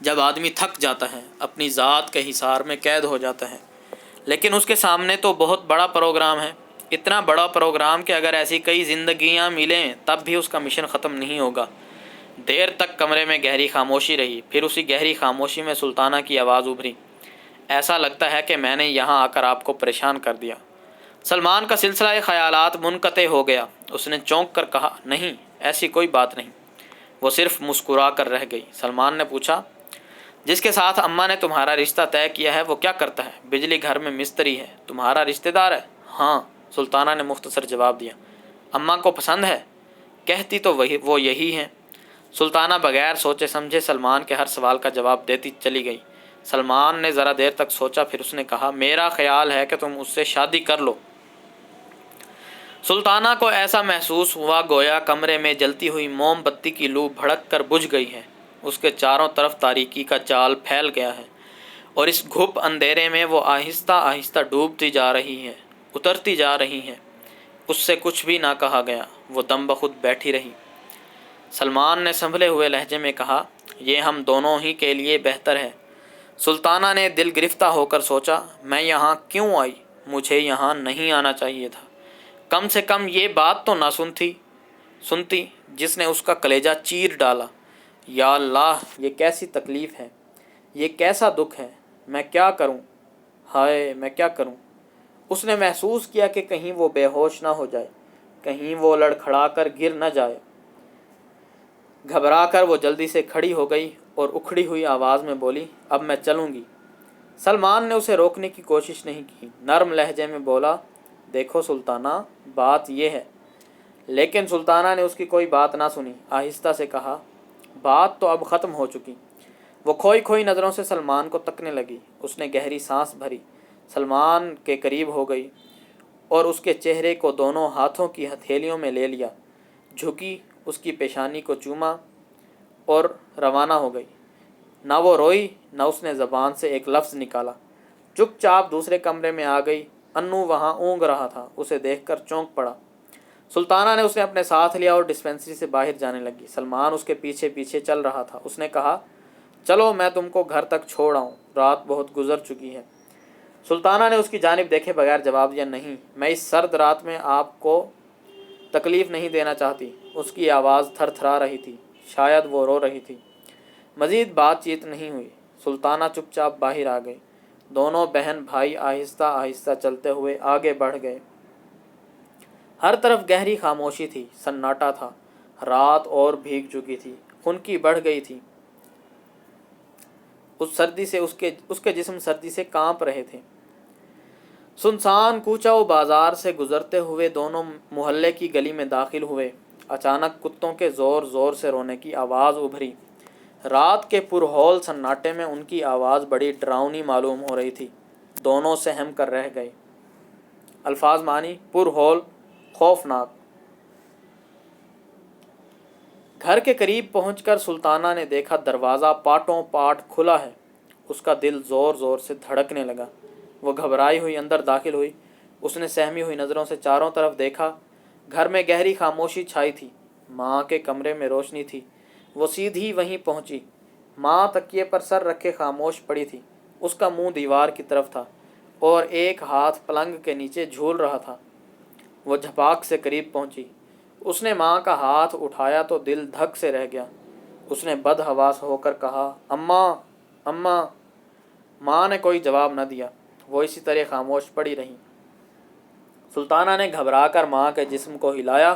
جب آدمی تھک جاتا ہے، اپنی ذات کے حصار میں قید ہو جاتا ہے۔ لیکن اس کے سامنے تو بہت بڑا پروگرام ہے، اتنا بڑا پروگرام کہ اگر ایسی کئی زندگیاں ملیں تب بھی اس کا مشن ختم نہیں ہوگا۔ دیر تک کمرے میں گہری خاموشی رہی، پھر اسی گہری خاموشی میں سلطانہ کی آواز ابھری، ایسا لگتا ہے کہ میں نے یہاں آ کر آپ کو پریشان کر دیا۔ سلمان کا سلسلہ خیالات منقطع ہو گیا۔ اس نے چونک کر کہا، نہیں، ایسی کوئی بات نہیں۔ وہ صرف مسکرا کر رہ گئی۔ سلمان نے پوچھا، جس کے ساتھ اماں نے تمہارا رشتہ طے کیا ہے وہ کیا کرتا ہے؟ بجلی گھر میں مستری ہے۔ تمہارا رشتہ دار ہے؟ ہاں، سلطانہ نے مختصر جواب دیا۔ اماں کو پسند ہے؟ کہتی تو وہ یہی ہیں۔ سلطانہ بغیر سوچے سمجھے سلمان کے ہر سوال کا جواب دیتی چلی گئی۔ سلمان نے ذرا دیر تک سوچا، پھر اس نے کہا، میرا خیال ہے کہ تم اس سے شادی کر لو۔ سلطانہ کو ایسا محسوس ہوا گویا کمرے میں جلتی ہوئی موم بتی کی لو بھڑک کر بجھ گئی ہے، اس کے چاروں طرف تاریکی کا جال پھیل گیا ہے، اور اس گھپ اندھیرے میں وہ آہستہ آہستہ ڈوبتی جا رہی ہے، اترتی جا رہی ہے۔ اس سے کچھ بھی نہ کہا گیا، وہ دم بخود بیٹھی رہی۔ سلمان نے سنبھلے ہوئے لہجے میں کہا، یہ ہم دونوں ہی کے لیے بہتر ہے۔ سلطانہ نے دل گرفتہ ہو کر سوچا، میں یہاں کیوں آئی؟ مجھے یہاں نہیں آنا چاہیے تھا۔ کم سے کم یہ بات تو نہ سنتی جس نے اس کا کلیجہ چیر ڈالا۔ یا اللہ، یہ کیسی تکلیف ہے، یہ کیسا دکھ ہے، میں کیا کروں؟ ہائے، میں کیا کروں؟ اس نے محسوس کیا کہ کہیں وہ بے ہوش نہ ہو جائے، کہیں وہ لڑکھڑا کر گر نہ جائے۔ گھبرا کر وہ جلدی سے کھڑی ہو گئی اور اکھڑی ہوئی آواز میں بولی، اب میں چلوں گی۔ سلمان نے اسے روکنے کی کوشش نہیں کی، نرم لہجے میں بولا، دیکھو سلطانہ، بات یہ ہے۔ لیکن سلطانہ نے اس کی کوئی بات نہ سنی، آہستہ سے کہا، بات تو اب ختم ہو چکی۔ وہ کھوئی کھوئی نظروں سے سلمان کو تکنے لگی۔ اس نے گہری سانس بھری، سلمان کے قریب ہو گئی اور اس کے چہرے کو دونوں ہاتھوں کی ہتھیلیوں میں لے لیا، جھکی، اس کی پیشانی کو چوما اور روانہ ہو گئی۔ نہ وہ روئی، نہ اس نے زبان سے ایک لفظ نکالا۔ چپ چاپ دوسرے کمرے میں آ گئی۔ انو وہاں اونگ رہا تھا، اسے دیکھ کر چونک پڑا۔ سلطانہ نے اسے اپنے ساتھ لیا اور ڈسپینسری سے باہر جانے لگی۔ سلمان اس کے پیچھے پیچھے چل رہا تھا۔ اس نے کہا، چلو میں تم کو گھر تک چھوڑ آؤں، رات بہت گزر چکی ہے۔ سلطانہ نے اس کی جانب دیکھے بغیر جواب دیا، نہیں، میں اس سرد رات میں آپ کو تکلیف نہیں دینا چاہتی۔ اس کی آواز تھر تھرا رہی تھی، شاید وہ رو رہی تھی۔ مزید بات چیت نہیں ہوئی۔ سلطانہ چپ چاپ باہر آ گئی۔ دونوں بہن بھائی آہستہ آہستہ چلتے ہوئے آگے بڑھ گئے۔ ہر طرف گہری خاموشی تھی، سناٹا تھا۔ رات اور بھیگ چکی تھی، خنکی بڑھ گئی تھی۔ اس سردی سے اس کے جسم سردی سے کانپ رہے تھے۔ سنسان کوچہ و بازار سے گزرتے ہوئے دونوں محلے کی گلی میں داخل ہوئے۔ اچانک کتوں کے زور زور سے رونے کی آواز ابھری۔ رات کے پرہول سناٹے میں ان کی آواز بڑی ڈراؤنی معلوم ہو رہی تھی۔ دونوں سہم کر رہ گئے۔ الفاظ معنی، پرہول، خوفناک۔ گھر کے قریب پہنچ کر سلطانہ نے دیکھا دروازہ پاٹوں پاٹ کھلا ہے۔ اس کا دل زور زور سے دھڑکنے لگا۔ وہ گھبرائی ہوئی اندر داخل ہوئی۔ اس نے سہمی ہوئی نظروں سے چاروں طرف دیکھا۔ گھر میں گہری خاموشی چھائی تھی۔ ماں کے کمرے میں روشنی تھی۔ وہ سیدھی وہیں پہنچی۔ ماں تکیے پر سر رکھے خاموش پڑی تھی۔ اس کا منہ دیوار کی طرف تھا اور ایک ہاتھ پلنگ کے نیچے جھول رہا تھا۔ وہ جھپاک سے قریب پہنچی۔ اس نے ماں کا ہاتھ اٹھایا تو دل دھک سے رہ گیا۔ اس نے بدحواس ہو کر کہا، اماں، اماں۔ ماں نے کوئی جواب نہ دیا۔ وہ اسی طرح خاموش پڑی رہیں۔ سلطانہ نے گھبرا کر ماں کے جسم کو ہلایا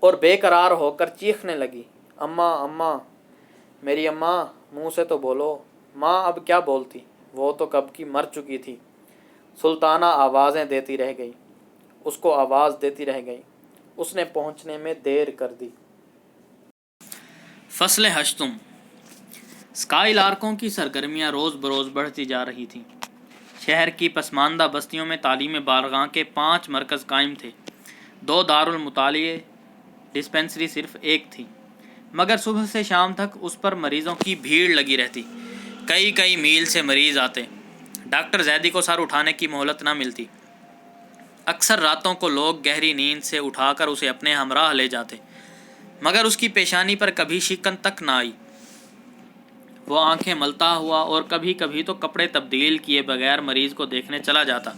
اور بے قرار ہو کر چیخنے لگی، اماں، اماں، میری اماں، منہ سے تو بولو۔ ماں اب کیا بولتی، وہ تو کب کی مر چکی تھی۔ سلطانہ آوازیں دیتی رہ گئی، اس کو آواز دیتی رہ گئی۔ اس نے پہنچنے میں دیر کر دی۔ فصل ہشتم۔ اسکائی لارکوں کی سرگرمیاں روز بروز بڑھتی جا رہی تھیں۔ شہر کی پسماندہ بستیوں میں تعلیم بالغاں کے 5 مرکز قائم تھے۔ 2 دارالمطالعے، ڈسپینسری صرف ایک تھی، مگر صبح سے شام تک اس پر مریضوں کی بھیڑ لگی رہتی۔ کئی میل سے مریض آتے۔ ڈاکٹر زیدی کو سر اٹھانے کی مہلت نہ ملتی۔ اکثر راتوں کو لوگ گہری نیند سے اٹھا کر اسے اپنے ہمراہ لے جاتے، مگر اس کی پیشانی پر کبھی شکن تک نہ آئی۔ وہ آنکھیں ملتا ہوا اور کبھی کبھی تو کپڑے تبدیل کیے بغیر مریض کو دیکھنے چلا جاتا۔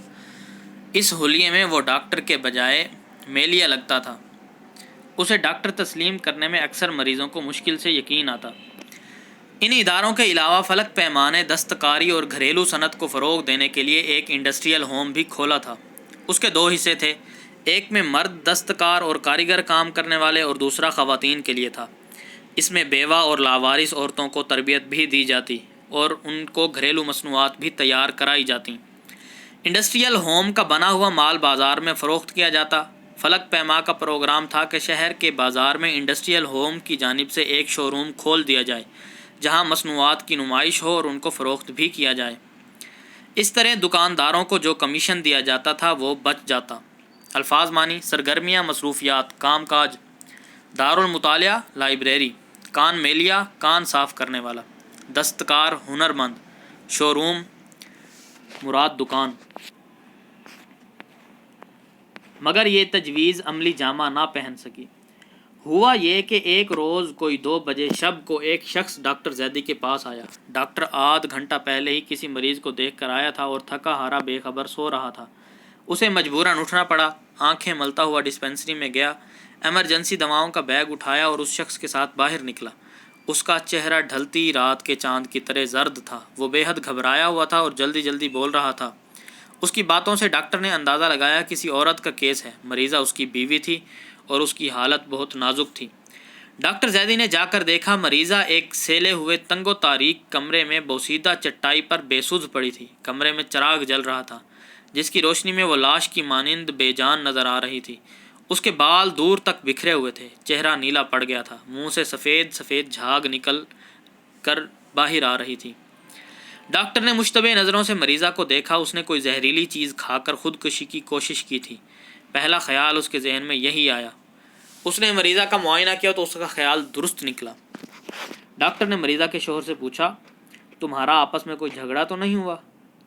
اس حلیے میں وہ ڈاکٹر کے بجائے میلیا لگتا تھا۔ اسے ڈاکٹر تسلیم کرنے میں اکثر مریضوں کو مشکل سے یقین آتا۔ ان اداروں کے علاوہ فلک پیمانے دستکاری اور گھریلو صنعت کو فروغ دینے کے لیے ایک انڈسٹریل ہوم بھی کھولا تھا۔ اس کے 2 حصے تھے، ایک میں مرد دستکار اور کاریگر کام کرنے والے اور دوسرا خواتین کے لیے تھا۔ اس میں بیوہ اور لاوارث عورتوں کو تربیت بھی دی جاتی اور ان کو گھریلو مصنوعات بھی تیار کرائی جاتی۔ انڈسٹریل ہوم کا بنا ہوا مال بازار میں فروخت کیا جاتا۔ فلک پیما کا پروگرام تھا کہ شہر کے بازار میں انڈسٹریل ہوم کی جانب سے ایک شو روم کھول دیا جائے جہاں مصنوعات کی نمائش ہو اور ان کو فروخت بھی کیا جائے۔ اس طرح دکانداروں کو جو کمیشن دیا جاتا تھا وہ بچ جاتا۔ الفاظ معنی، سرگرمیاں، مصروفیات، کام کاج۔ دارالمطالعہ، لائبریری۔ کان میلیا، کان صاف کرنے والا۔ دستکار، ہنرمند۔ شو روم، مراد دکان۔ مگر یہ تجویز عملی جامہ نہ پہن سکی۔ ہوا یہ کہ ایک روز کوئی 2 بجے شب کو ایک شخص ڈاکٹر زیدی کے پاس آیا۔ ڈاکٹر آدھ گھنٹہ پہلے ہی کسی مریض کو دیکھ کر آیا تھا اور تھکا ہارا بے خبر سو رہا تھا۔ اسے مجبوراً اٹھنا پڑا، آنکھیں ملتا ہوا ڈسپنسری میں گیا، ایمرجنسی دواؤں کا بیگ اٹھایا اور اس شخص کے ساتھ باہر نکلا۔ اس کا چہرہ ڈھلتی رات کے چاند کی طرح زرد تھا، وہ بے حد گھبرایا ہوا تھا اور جلدی جلدی بول رہا تھا۔ اس کی باتوں سے ڈاکٹر نے اندازہ لگایا کسی عورت کا کیس ہے۔ مریضہ اس کی بیوی تھی اور اس کی حالت بہت نازک تھی۔ ڈاکٹر زیدی نے جا کر دیکھا، مریضہ ایک سیلے ہوئے تنگ و تاریک کمرے میں بوسیدہ چٹائی پر بے سدھ پڑی تھی۔ کمرے میں چراغ جل رہا تھا جس کی روشنی میں وہ لاش کی مانند بے جان نظر آ رہی تھی۔ اس کے بال دور تک بکھرے ہوئے تھے، چہرہ نیلا پڑ گیا تھا، منہ سے سفید سفید جھاگ نکل کر باہر آ رہی تھی۔ ڈاکٹر نے مشتبہ نظروں سے مریضہ کو دیکھا، اس نے کوئی زہریلی چیز کھا کر خودکشی کی کوشش کی تھی۔ پہلا خیال اس کے ذہن میں یہی آیا۔ اس نے مریضہ کا معائنہ کیا تو اس کا خیال درست نکلا۔ ڈاکٹر نے مریضہ کے شوہر سے پوچھا، تمہارا آپس میں کوئی جھگڑا تو نہیں ہوا؟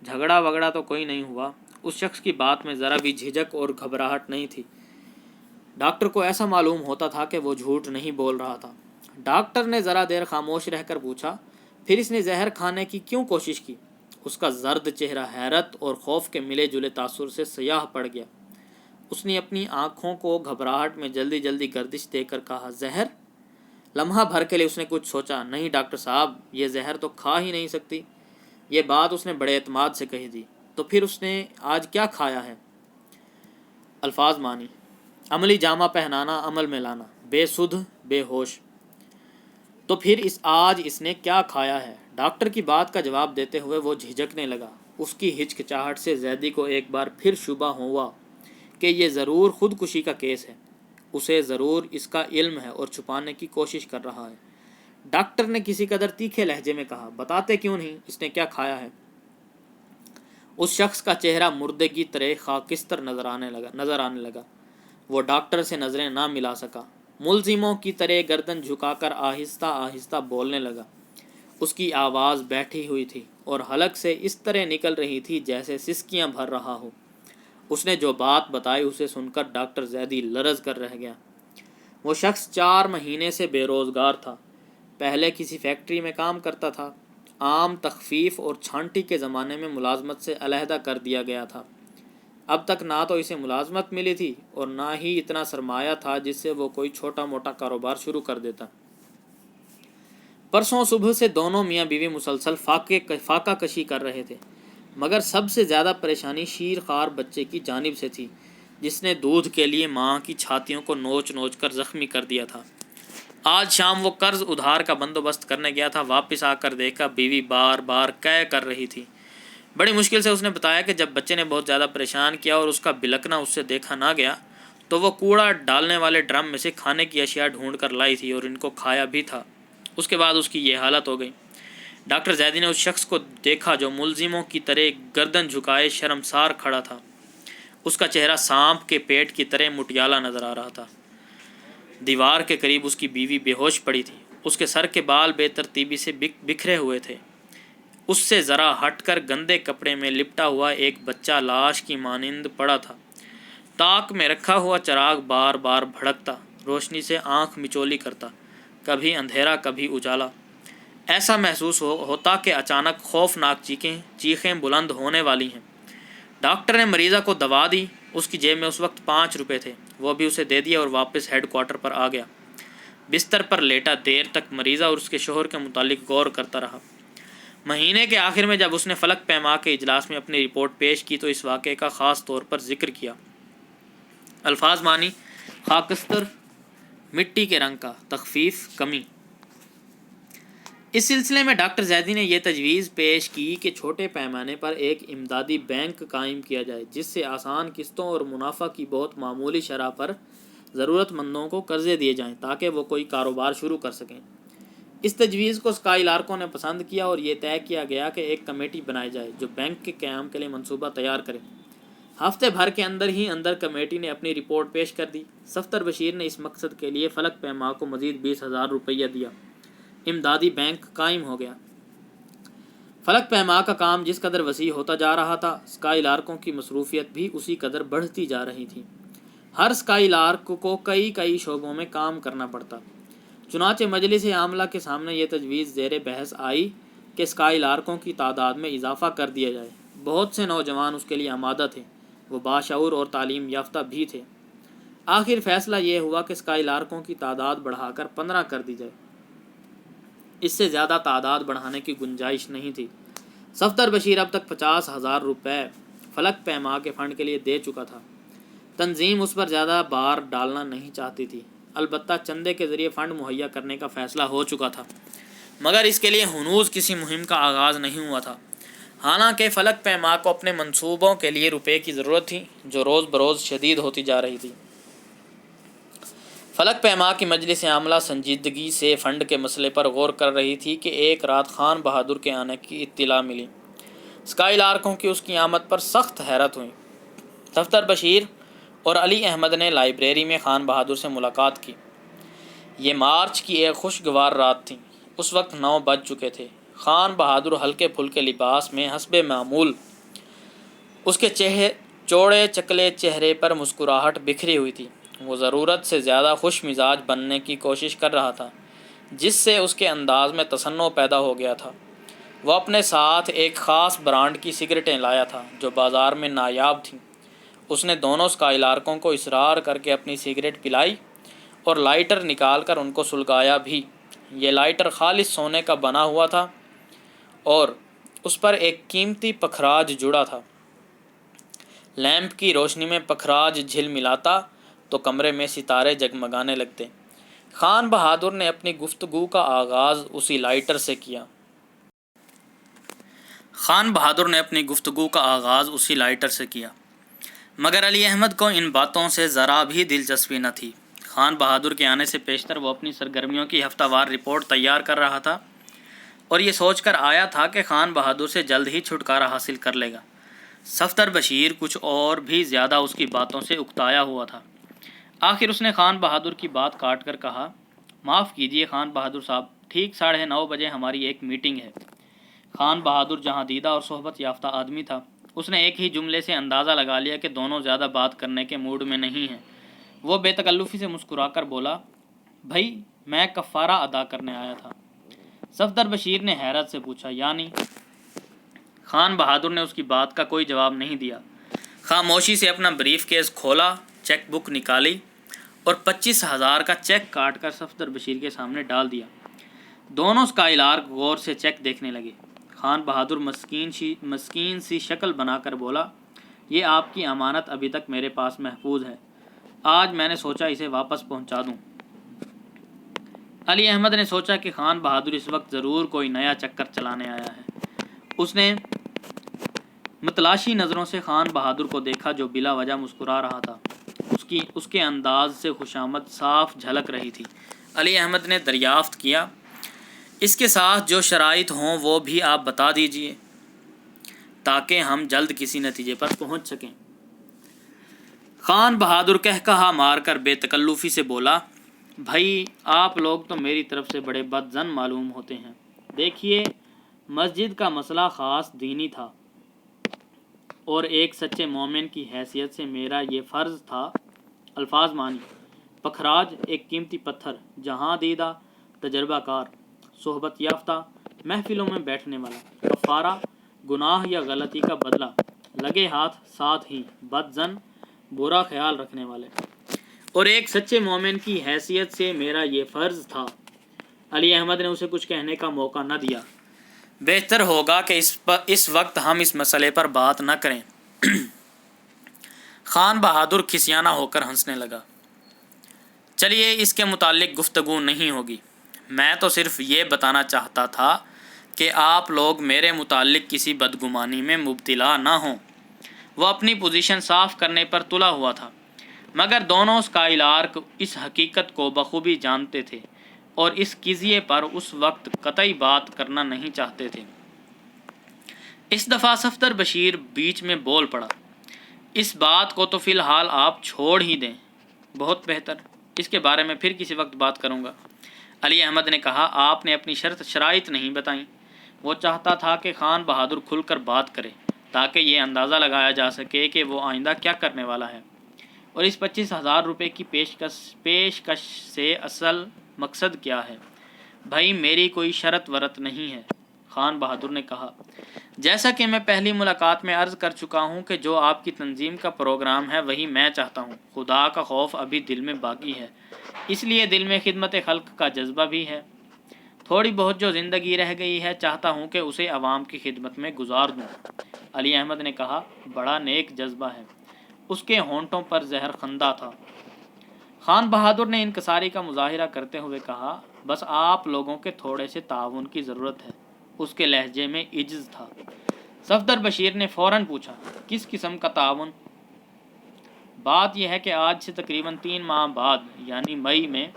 جھگڑا وگڑا تو کوئی نہیں ہوا۔ اس شخص کی بات میں ذرا بھی جھجک اور گھبراہٹ نہیں تھی۔ ڈاکٹر کو ایسا معلوم ہوتا تھا کہ وہ جھوٹ نہیں بول رہا تھا۔ ڈاکٹر نے ذرا دیر خاموش رہ کر پوچھا، پھر اس نے زہر کھانے کی کیوں کوشش کی؟ اس کا زرد چہرہ حیرت اور خوف کے ملے جلے تاثر سے سیاہ پڑ گیا۔ اس نے اپنی آنکھوں کو گھبراہٹ میں جلدی جلدی گردش دے کر کہا، زہر؟ لمحہ بھر کے لیے اس نے کچھ سوچا، نہیں ڈاکٹر صاحب، یہ زہر تو کھا ہی نہیں سکتی۔ یہ بات اس نے بڑے اعتماد سے کہی دی۔ تو پھر اس نے آج کیا کھایا ہے؟ الفاظ معنی: عملی جامہ پہنانا، عمل میں لانا، بے سدھ، بے ہوش۔ تو پھر آج اس نے کیا کھایا ہے؟ ڈاکٹر کی بات کا جواب دیتے ہوئے وہ جھجکنے لگا۔ اس کی ہچکچاہٹ سے زیدی کو ایک بار پھر شبہ ہوا کہ یہ ضرور خودکشی کا کیس ہے۔ اسے ضرور اس کا علم ہے اور چھپانے کی کوشش کر رہا ہے۔ ڈاکٹر نے کسی قدر تیکھے لہجے میں کہا، بتاتے کیوں نہیں اس نے کیا کھایا ہے؟ اس شخص کا چہرہ مردے کی طرح خاکستر نظر آنے لگا۔ وہ ڈاکٹر سے نظریں نہ ملا سکا، ملزموں کی طرح گردن جھکا کر آہستہ آہستہ بولنے لگا۔ اس کی آواز بیٹھی ہوئی تھی اور حلق سے اس طرح نکل رہی تھی جیسے سسکیاں بھر رہا ہو۔ اس نے جو بات بتائی اسے سن کر ڈاکٹر زیدی لرز کر رہ گیا۔ وہ شخص 4 مہینے سے بے روزگار تھا۔ پہلے کسی فیکٹری میں کام کرتا تھا۔ عام تخفیف اور چھانٹی کے زمانے میں ملازمت سے علیحدہ کر دیا گیا تھا۔ اب تک نہ تو اسے ملازمت ملی تھی اور نہ ہی اتنا سرمایہ تھا جس سے وہ کوئی چھوٹا موٹا کاروبار شروع کر دیتا۔ پرسوں صبح سے دونوں میاں بیوی مسلسل فاقہ کشی کر رہے تھے، مگر سب سے زیادہ پریشانی شیر خوار بچے کی جانب سے تھی جس نے دودھ کے لیے ماں کی چھاتیوں کو نوچ نوچ کر زخمی کر دیا تھا۔ آج شام وہ قرض ادھار کا بندوبست کرنے گیا تھا۔ واپس آ کر دیکھا بیوی بار بار قے کر رہی تھی۔ بڑی مشکل سے اس نے بتایا کہ جب بچے نے بہت زیادہ پریشان کیا اور اس کا بلکنا اس سے دیکھا نہ گیا تو وہ کوڑا ڈالنے والے ڈرم میں سے کھانے کی اشیاء ڈھونڈ کر لائی تھی اور ان کو کھایا بھی تھا۔ اس کے بعد اس کی یہ حالت ہو گئی۔ ڈاکٹر زیدی نے اس شخص کو دیکھا جو ملزموں کی طرح گردن جھکائے شرمسار کھڑا تھا۔ اس کا چہرہ سانپ کے پیٹ کی طرح مٹیالہ نظر آ رہا تھا۔ دیوار کے قریب اس کی بیوی بے ہوش پڑی تھی۔ اس کے سر کے بال بے ترتیبی سے بکھرے ہوئے تھے۔ اس سے ذرا ہٹ کر گندے کپڑے میں لپٹا ہوا ایک بچہ لاش کی مانند پڑا تھا۔ تاک میں رکھا ہوا چراغ بار بار بھڑکتا، روشنی سے آنکھ مچولی کرتا، کبھی اندھیرا کبھی اجالا۔ ایسا محسوس ہوتا کہ اچانک خوفناک چیخیں بلند ہونے والی ہیں۔ ڈاکٹر نے مریضہ کو دوا دی۔ اس کی جیب میں اس وقت 5 روپے تھے، وہ بھی اسے دے دیا اور واپس ہیڈ کوارٹر پر آ گیا۔ بستر پر لیٹا دیر تک مریضہ اور اس کے شوہر کے متعلق غور کرتا رہا۔ مہینے کے آخر میں جب اس نے فلک پیما کے اجلاس میں اپنی رپورٹ پیش کی تو اس واقعے کا خاص طور پر ذکر کیا۔ الفاظ معنی: خاکستر، مٹی کے رنگ کا، تخفیف، کمی۔ اس سلسلے میں ڈاکٹر زیدی نے یہ تجویز پیش کی کہ چھوٹے پیمانے پر ایک امدادی بینک قائم کیا جائے جس سے آسان قسطوں اور منافع کی بہت معمولی شرح پر ضرورت مندوں کو قرضے دیے جائیں تاکہ وہ کوئی کاروبار شروع کر سکیں۔ اس تجویز کو اسکائی لارکوں نے پسند کیا اور یہ طے کیا گیا کہ ایک کمیٹی بنائی جائے جو بینک کے قیام کے لیے منصوبہ تیار کرے۔ ہفتے بھر کے اندر کمیٹی نے اپنی رپورٹ پیش کر دی۔ صفدر بشیر نے اس مقصد کے لیے فلک پیما کو مزید 20,000 روپیہ دیا۔ امدادی بینک قائم ہو گیا۔ فلک پیما کا کام جس قدر وسیع ہوتا جا رہا تھا، اسکائی لارکوں کی مصروفیت بھی اسی قدر بڑھتی جا رہی تھی۔ ہر اسکائی لارک کو کئی شعبوں میں کام کرنا پڑتا۔ چنانچہ مجلس عاملہ کے سامنے یہ تجویز زیر بحث آئی کہ اسکائی لارکوں کی تعداد میں اضافہ کر دیا جائے۔ بہت سے نوجوان اس کے لیے آمادہ تھے، وہ باشعور اور تعلیم یافتہ بھی تھے۔ آخر فیصلہ یہ ہوا کہ اسکائی لارکوں کی تعداد بڑھا کر 15 کر دی جائے۔ اس سے زیادہ تعداد بڑھانے کی گنجائش نہیں تھی۔ صفدر بشیر اب تک 50,000 روپے فلک پیما کے فنڈ کے لیے دے چکا تھا۔ تنظیم اس پر زیادہ بار ڈالنا نہیں چاہتی تھی، البتہ چندے کے ذریعے فنڈ مہیا کرنے کا فیصلہ ہو چکا تھا، مگر اس کے لیے ہنوز کسی مہم کا آغاز نہیں ہوا تھا۔ حالانکہ فلک پیما کو اپنے منصوبوں کے لیے روپے کی ضرورت تھی، جو روز بروز شدید ہوتی جا رہی تھی۔ فلک پیما کی مجلس عاملہ سنجیدگی سے فنڈ کے مسئلے پر غور کر رہی تھی کہ ایک رات خان بہادر کے آنے کی اطلاع ملی۔ اسکائی لارکوں کی اس کی آمد پر سخت حیرت ہوئی۔ صفدر بشیر اور علی احمد نے لائبریری میں خان بہادر سے ملاقات کی۔ یہ مارچ کی ایک خوشگوار رات تھی۔ اس وقت 9 بج چکے تھے۔ خان بہادر ہلکے پھلکے لباس میں حسب معمول، اس کے چوڑے چکلے چہرے پر مسکراہٹ بکھری ہوئی تھی۔ وہ ضرورت سے زیادہ خوش مزاج بننے کی کوشش کر رہا تھا، جس سے اس کے انداز میں تصنع پیدا ہو گیا تھا۔ وہ اپنے ساتھ ایک خاص برانڈ کی سگریٹیں لایا تھا جو بازار میں نایاب تھیں۔ اس نے دونوں اسکائی لارکوں کو اصرار کر کے اپنی سگریٹ پلائی اور لائٹر نکال کر ان کو سلگایا بھی۔ یہ لائٹر خالص سونے کا بنا ہوا تھا اور اس پر ایک قیمتی پکھراج جڑا تھا۔ لیمپ کی روشنی میں پکھراج جھل ملاتا تو کمرے میں ستارے جگمگانے لگتے۔ خان بہادر نے اپنی گفتگو کا آغاز اسی لائٹر سے کیا۔ مگر علی احمد کو ان باتوں سے ذرا بھی دلچسپی نہ تھی۔ خان بہادر کے آنے سے پیشتر وہ اپنی سرگرمیوں کی ہفتہ وار رپورٹ تیار کر رہا تھا اور یہ سوچ کر آیا تھا کہ خان بہادر سے جلد ہی چھٹکارا حاصل کر لے گا۔ صفدر بشیر کچھ اور بھی زیادہ اس کی باتوں سے اکتایا ہوا تھا۔ آخر اس نے خان بہادر کی بات کاٹ کر کہا، معاف کیجیے خان بہادر صاحب، ٹھیک 9:30 بجے ہماری ایک میٹنگ ہے۔ خان بہادر جہاں دیدہ اور صحبت یافتہ آدمی تھا، اس نے ایک ہی جملے سے اندازہ لگا لیا کہ دونوں زیادہ بات کرنے کے موڈ میں نہیں ہیں۔ وہ بے تکلفی سے مسکرا کر بولا، بھائی میں کفارہ ادا کرنے آیا تھا۔ صفدر بشیر نے حیرت سے پوچھا، یعنی؟ خان بہادر نے اس کی بات کا کوئی جواب نہیں دیا۔ خاموشی سے اپنا بریف کیس کھولا، چیک بک نکالی اور 25,000 کا چیک کاٹ کر صفدر بشیر کے سامنے ڈال دیا۔ دونوں اسکائی لارک غور سے چیک دیکھنے لگے۔ خان بہادر مسکین سی شکل بنا کر بولا، یہ آپ کی امانت ابھی تک میرے پاس محفوظ ہے، آج میں نے سوچا اسے واپس پہنچا دوں۔ علی احمد نے سوچا کہ خان بہادر اس وقت ضرور کوئی نیا چکر چلانے آیا ہے۔ اس نے متلاشی نظروں سے خان بہادر کو دیکھا جو بلا وجہ مسکرا رہا تھا۔ اس کے انداز سے خوشامد صاف جھلک رہی تھی۔ علی احمد نے دریافت کیا، اس کے ساتھ جو شرائط ہوں وہ بھی آپ بتا دیجئے تاکہ ہم جلد کسی نتیجے پر پہنچ سکیں۔ خان بہادر کہا مار کر بے تکلفی سے بولا، بھائی آپ لوگ تو میری طرف سے بڑے بد ظن معلوم ہوتے ہیں۔ دیکھیے، مسجد کا مسئلہ خاص دینی تھا اور ایک سچے مومن کی حیثیت سے میرا یہ فرض تھا۔ الفاظ مانی، پکھراج ایک قیمتی پتھر، جہاں دیدہ، تجربہ کار، صحبت یافتہ، محفلوں میں بیٹھنے والا، کفارہ گناہ یا غلطی کا بدلہ، لگے ہاتھ ساتھ ہی بد ظن، برا خیال رکھنے والے، اور ایک سچے مومن کی حیثیت سے میرا یہ فرض تھا۔ علی احمد نے اسے کچھ کہنے کا موقع نہ دیا۔ بہتر ہوگا کہ اس وقت ہم اس مسئلے پر بات نہ کریں۔ خان بہادر کھسیانہ ہو کر ہنسنے لگا۔ چلیے اس کے متعلق گفتگو نہیں ہوگی، میں تو صرف یہ بتانا چاہتا تھا کہ آپ لوگ میرے متعلق کسی بدگمانی میں مبتلا نہ ہوں۔ وہ اپنی پوزیشن صاف کرنے پر تلا ہوا تھا، مگر دونوں اسکائی لارک اس حقیقت کو بخوبی جانتے تھے اور اس قضیے پر اس وقت قطعی بات کرنا نہیں چاہتے تھے۔ اس دفعہ صفدر بشیر بیچ میں بول پڑا، اس بات کو تو فی الحال آپ چھوڑ ہی دیں۔ بہت بہتر، اس کے بارے میں پھر کسی وقت بات کروں گا۔ علی احمد نے کہا، آپ نے اپنی شرائط نہیں بتائیں۔ وہ چاہتا تھا کہ خان بہادر کھل کر بات کرے تاکہ یہ اندازہ لگایا جا سکے کہ وہ آئندہ کیا کرنے والا ہے۔ اور اس 25,000 روپے کی پیشکش سے اصل مقصد کیا ہے؟ بھائی میری کوئی شرط ورت نہیں ہے، خان بہادر نے کہا۔ جیسا کہ میں پہلی ملاقات میں عرض کر چکا ہوں کہ جو آپ کی تنظیم کا پروگرام ہے وہی میں چاہتا ہوں۔ خدا کا خوف ابھی دل میں باقی ہے، اس لیے دل میں خدمت خلق کا جذبہ بھی ہے۔ تھوڑی بہت جو زندگی رہ گئی ہے چاہتا ہوں کہ اسے عوام کی خدمت میں گزار دوں۔ علی احمد نے کہا، بڑا نیک جذبہ ہے۔ اس کے ہونٹوں پر زہر خندہ تھا۔ خان بہادر نے انکساری کا مظاہرہ کرتے ہوئے کہا، بس آپ لوگوں کے تھوڑے سے تعاون کی ضرورت ہے۔ اس کے لہجے میں عجز تھا۔ صفدر بشیر نے فوراً پوچھا، کس قسم کا تعاون؟ بات یہ ہے کہ آج سے تقریباً 3 ماہ بعد یعنی مئی میں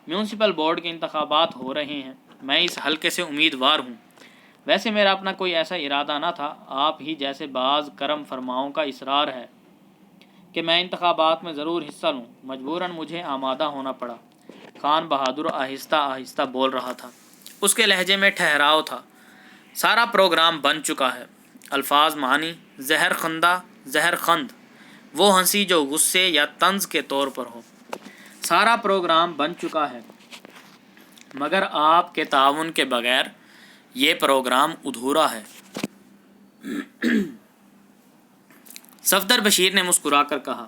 میونسپل بورڈ کے انتخابات ہو رہے ہیں۔ میں اس حلقے سے امیدوار ہوں۔ ویسے میرا اپنا کوئی ایسا ارادہ نہ تھا، آپ ہی جیسے بعض کرم فرماؤں کا اصرار ہے کہ میں انتخابات میں ضرور حصہ لوں، مجبوراً مجھے آمادہ ہونا پڑا۔ خان بہادر آہستہ آہستہ بول رہا تھا، اس کے لہجے میں ٹھہراؤ تھا۔ سارا پروگرام بن چکا ہے۔ الفاظ معنی، زہر خندہ، زہر خند، وہ ہنسی جو غصے یا طنز کے طور پر ہو۔ سارا پروگرام بن چکا ہے، مگر آپ کے تعاون کے بغیر یہ پروگرام ادھورا ہے۔ صفدر بشیر نے مسکرا کر کہا،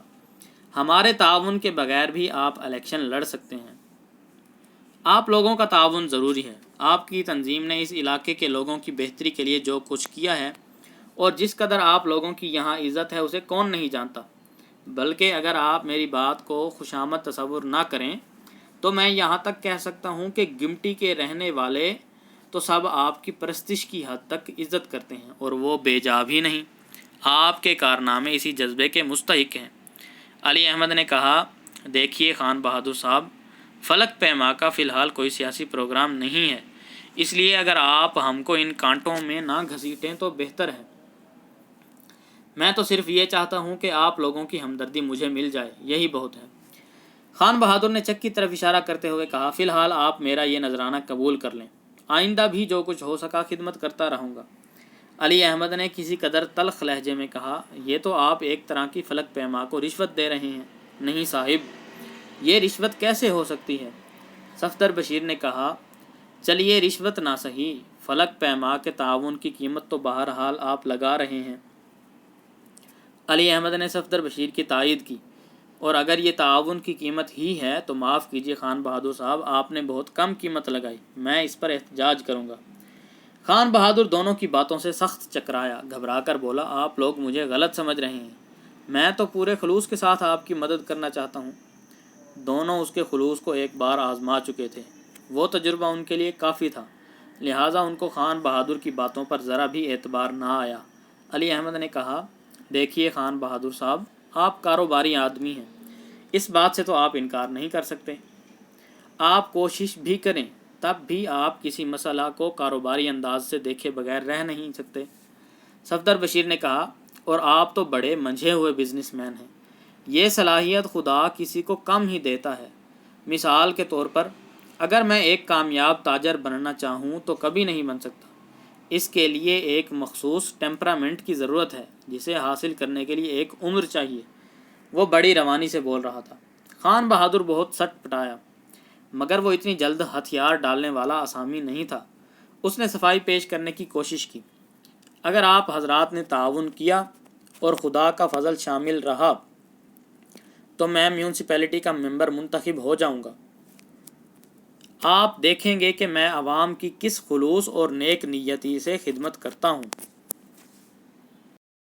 ہمارے تعاون کے بغیر بھی آپ الیکشن لڑ سکتے ہیں۔ آپ لوگوں کا تعاون ضروری ہے۔ آپ کی تنظیم نے اس علاقے کے لوگوں کی بہتری کے لیے جو کچھ کیا ہے اور جس قدر آپ لوگوں کی یہاں عزت ہے اسے کون نہیں جانتا۔ بلکہ اگر آپ میری بات کو خوشامد تصور نہ کریں تو میں یہاں تک کہہ سکتا ہوں کہ گمٹی کے رہنے والے تو سب آپ کی پرستش کی حد تک عزت کرتے ہیں، اور وہ بے جا بھی نہیں۔ آپ کے کارنامے اسی جذبے کے مستحق ہیں۔ علی احمد نے کہا، دیکھیے خان بہادر صاحب، فلک پیما کا فی الحال کوئی سیاسی پروگرام نہیں ہے، اس لیے اگر آپ ہم کو ان کانٹوں میں نہ گھسیٹیں تو بہتر ہے۔ میں تو صرف یہ چاہتا ہوں کہ آپ لوگوں کی ہمدردی مجھے مل جائے، یہی بہت ہے۔ خان بہادر نے چک کی طرف اشارہ کرتے ہوئے کہا، فی الحال آپ میرا یہ نذرانہ قبول کر لیں، آئندہ بھی جو کچھ ہو سکا خدمت کرتا رہوں گا۔ علی احمد نے کسی قدر تلخ لہجے میں کہا، یہ تو آپ ایک طرح کی فلک پیما کو رشوت دے رہے ہیں۔ نہیں صاحب، یہ رشوت کیسے ہو سکتی ہے؟ صفدر بشیر نے کہا، چلیے رشوت نہ سہی، فلک پیما کے تعاون کی قیمت تو بہرحال آپ لگا رہے ہیں۔ علی احمد نے صفدر بشیر کی تائید کی، اور اگر یہ تعاون کی قیمت ہی ہے تو معاف کیجیے خان بہادر صاحب، آپ نے بہت کم قیمت لگائی، میں اس پر احتجاج کروں گا۔ خان بہادر دونوں کی باتوں سے سخت چکرایا، گھبرا کر بولا، آپ لوگ مجھے غلط سمجھ رہے ہیں، میں تو پورے خلوص کے ساتھ آپ کی مدد کرنا چاہتا ہوں۔ دونوں اس کے خلوص کو ایک بار آزما چکے تھے، وہ تجربہ ان کے لیے کافی تھا، لہٰذا ان کو خان بہادر کی باتوں پر ذرا بھی اعتبار نہ آیا۔ علی احمد نے کہا، دیکھیے خان بہادر صاحب، آپ کاروباری آدمی ہیں، اس بات سے تو آپ انکار نہیں کر سکتے۔ آپ کوشش بھی کریں تب بھی آپ کسی مسئلہ کو کاروباری انداز سے دیکھے بغیر رہ نہیں سکتے۔ صفدر بشیر نے کہا، اور آپ تو بڑے منجھے ہوئے بزنس مین ہیں، یہ صلاحیت خدا کسی کو کم ہی دیتا ہے۔ مثال کے طور پر اگر میں ایک کامیاب تاجر بننا چاہوں تو کبھی نہیں بن سکتا، اس کے لیے ایک مخصوص ٹیمپرامنٹ کی ضرورت ہے جسے حاصل کرنے کے لیے ایک عمر چاہیے۔ وہ بڑی روانی سے بول رہا تھا۔ خان بہادر بہت سٹ پٹایا، مگر وہ اتنی جلد ہتھیار ڈالنے والا آسامی نہیں تھا۔ اس نے صفائی پیش کرنے کی کوشش کی، اگر آپ حضرات نے تعاون کیا اور خدا کا فضل شامل رہا تو میں میونسپیلٹی کا ممبر منتخب ہو جاؤں گا۔ آپ دیکھیں گے کہ میں عوام کی کس خلوص اور نیک نیتی سے خدمت کرتا ہوں۔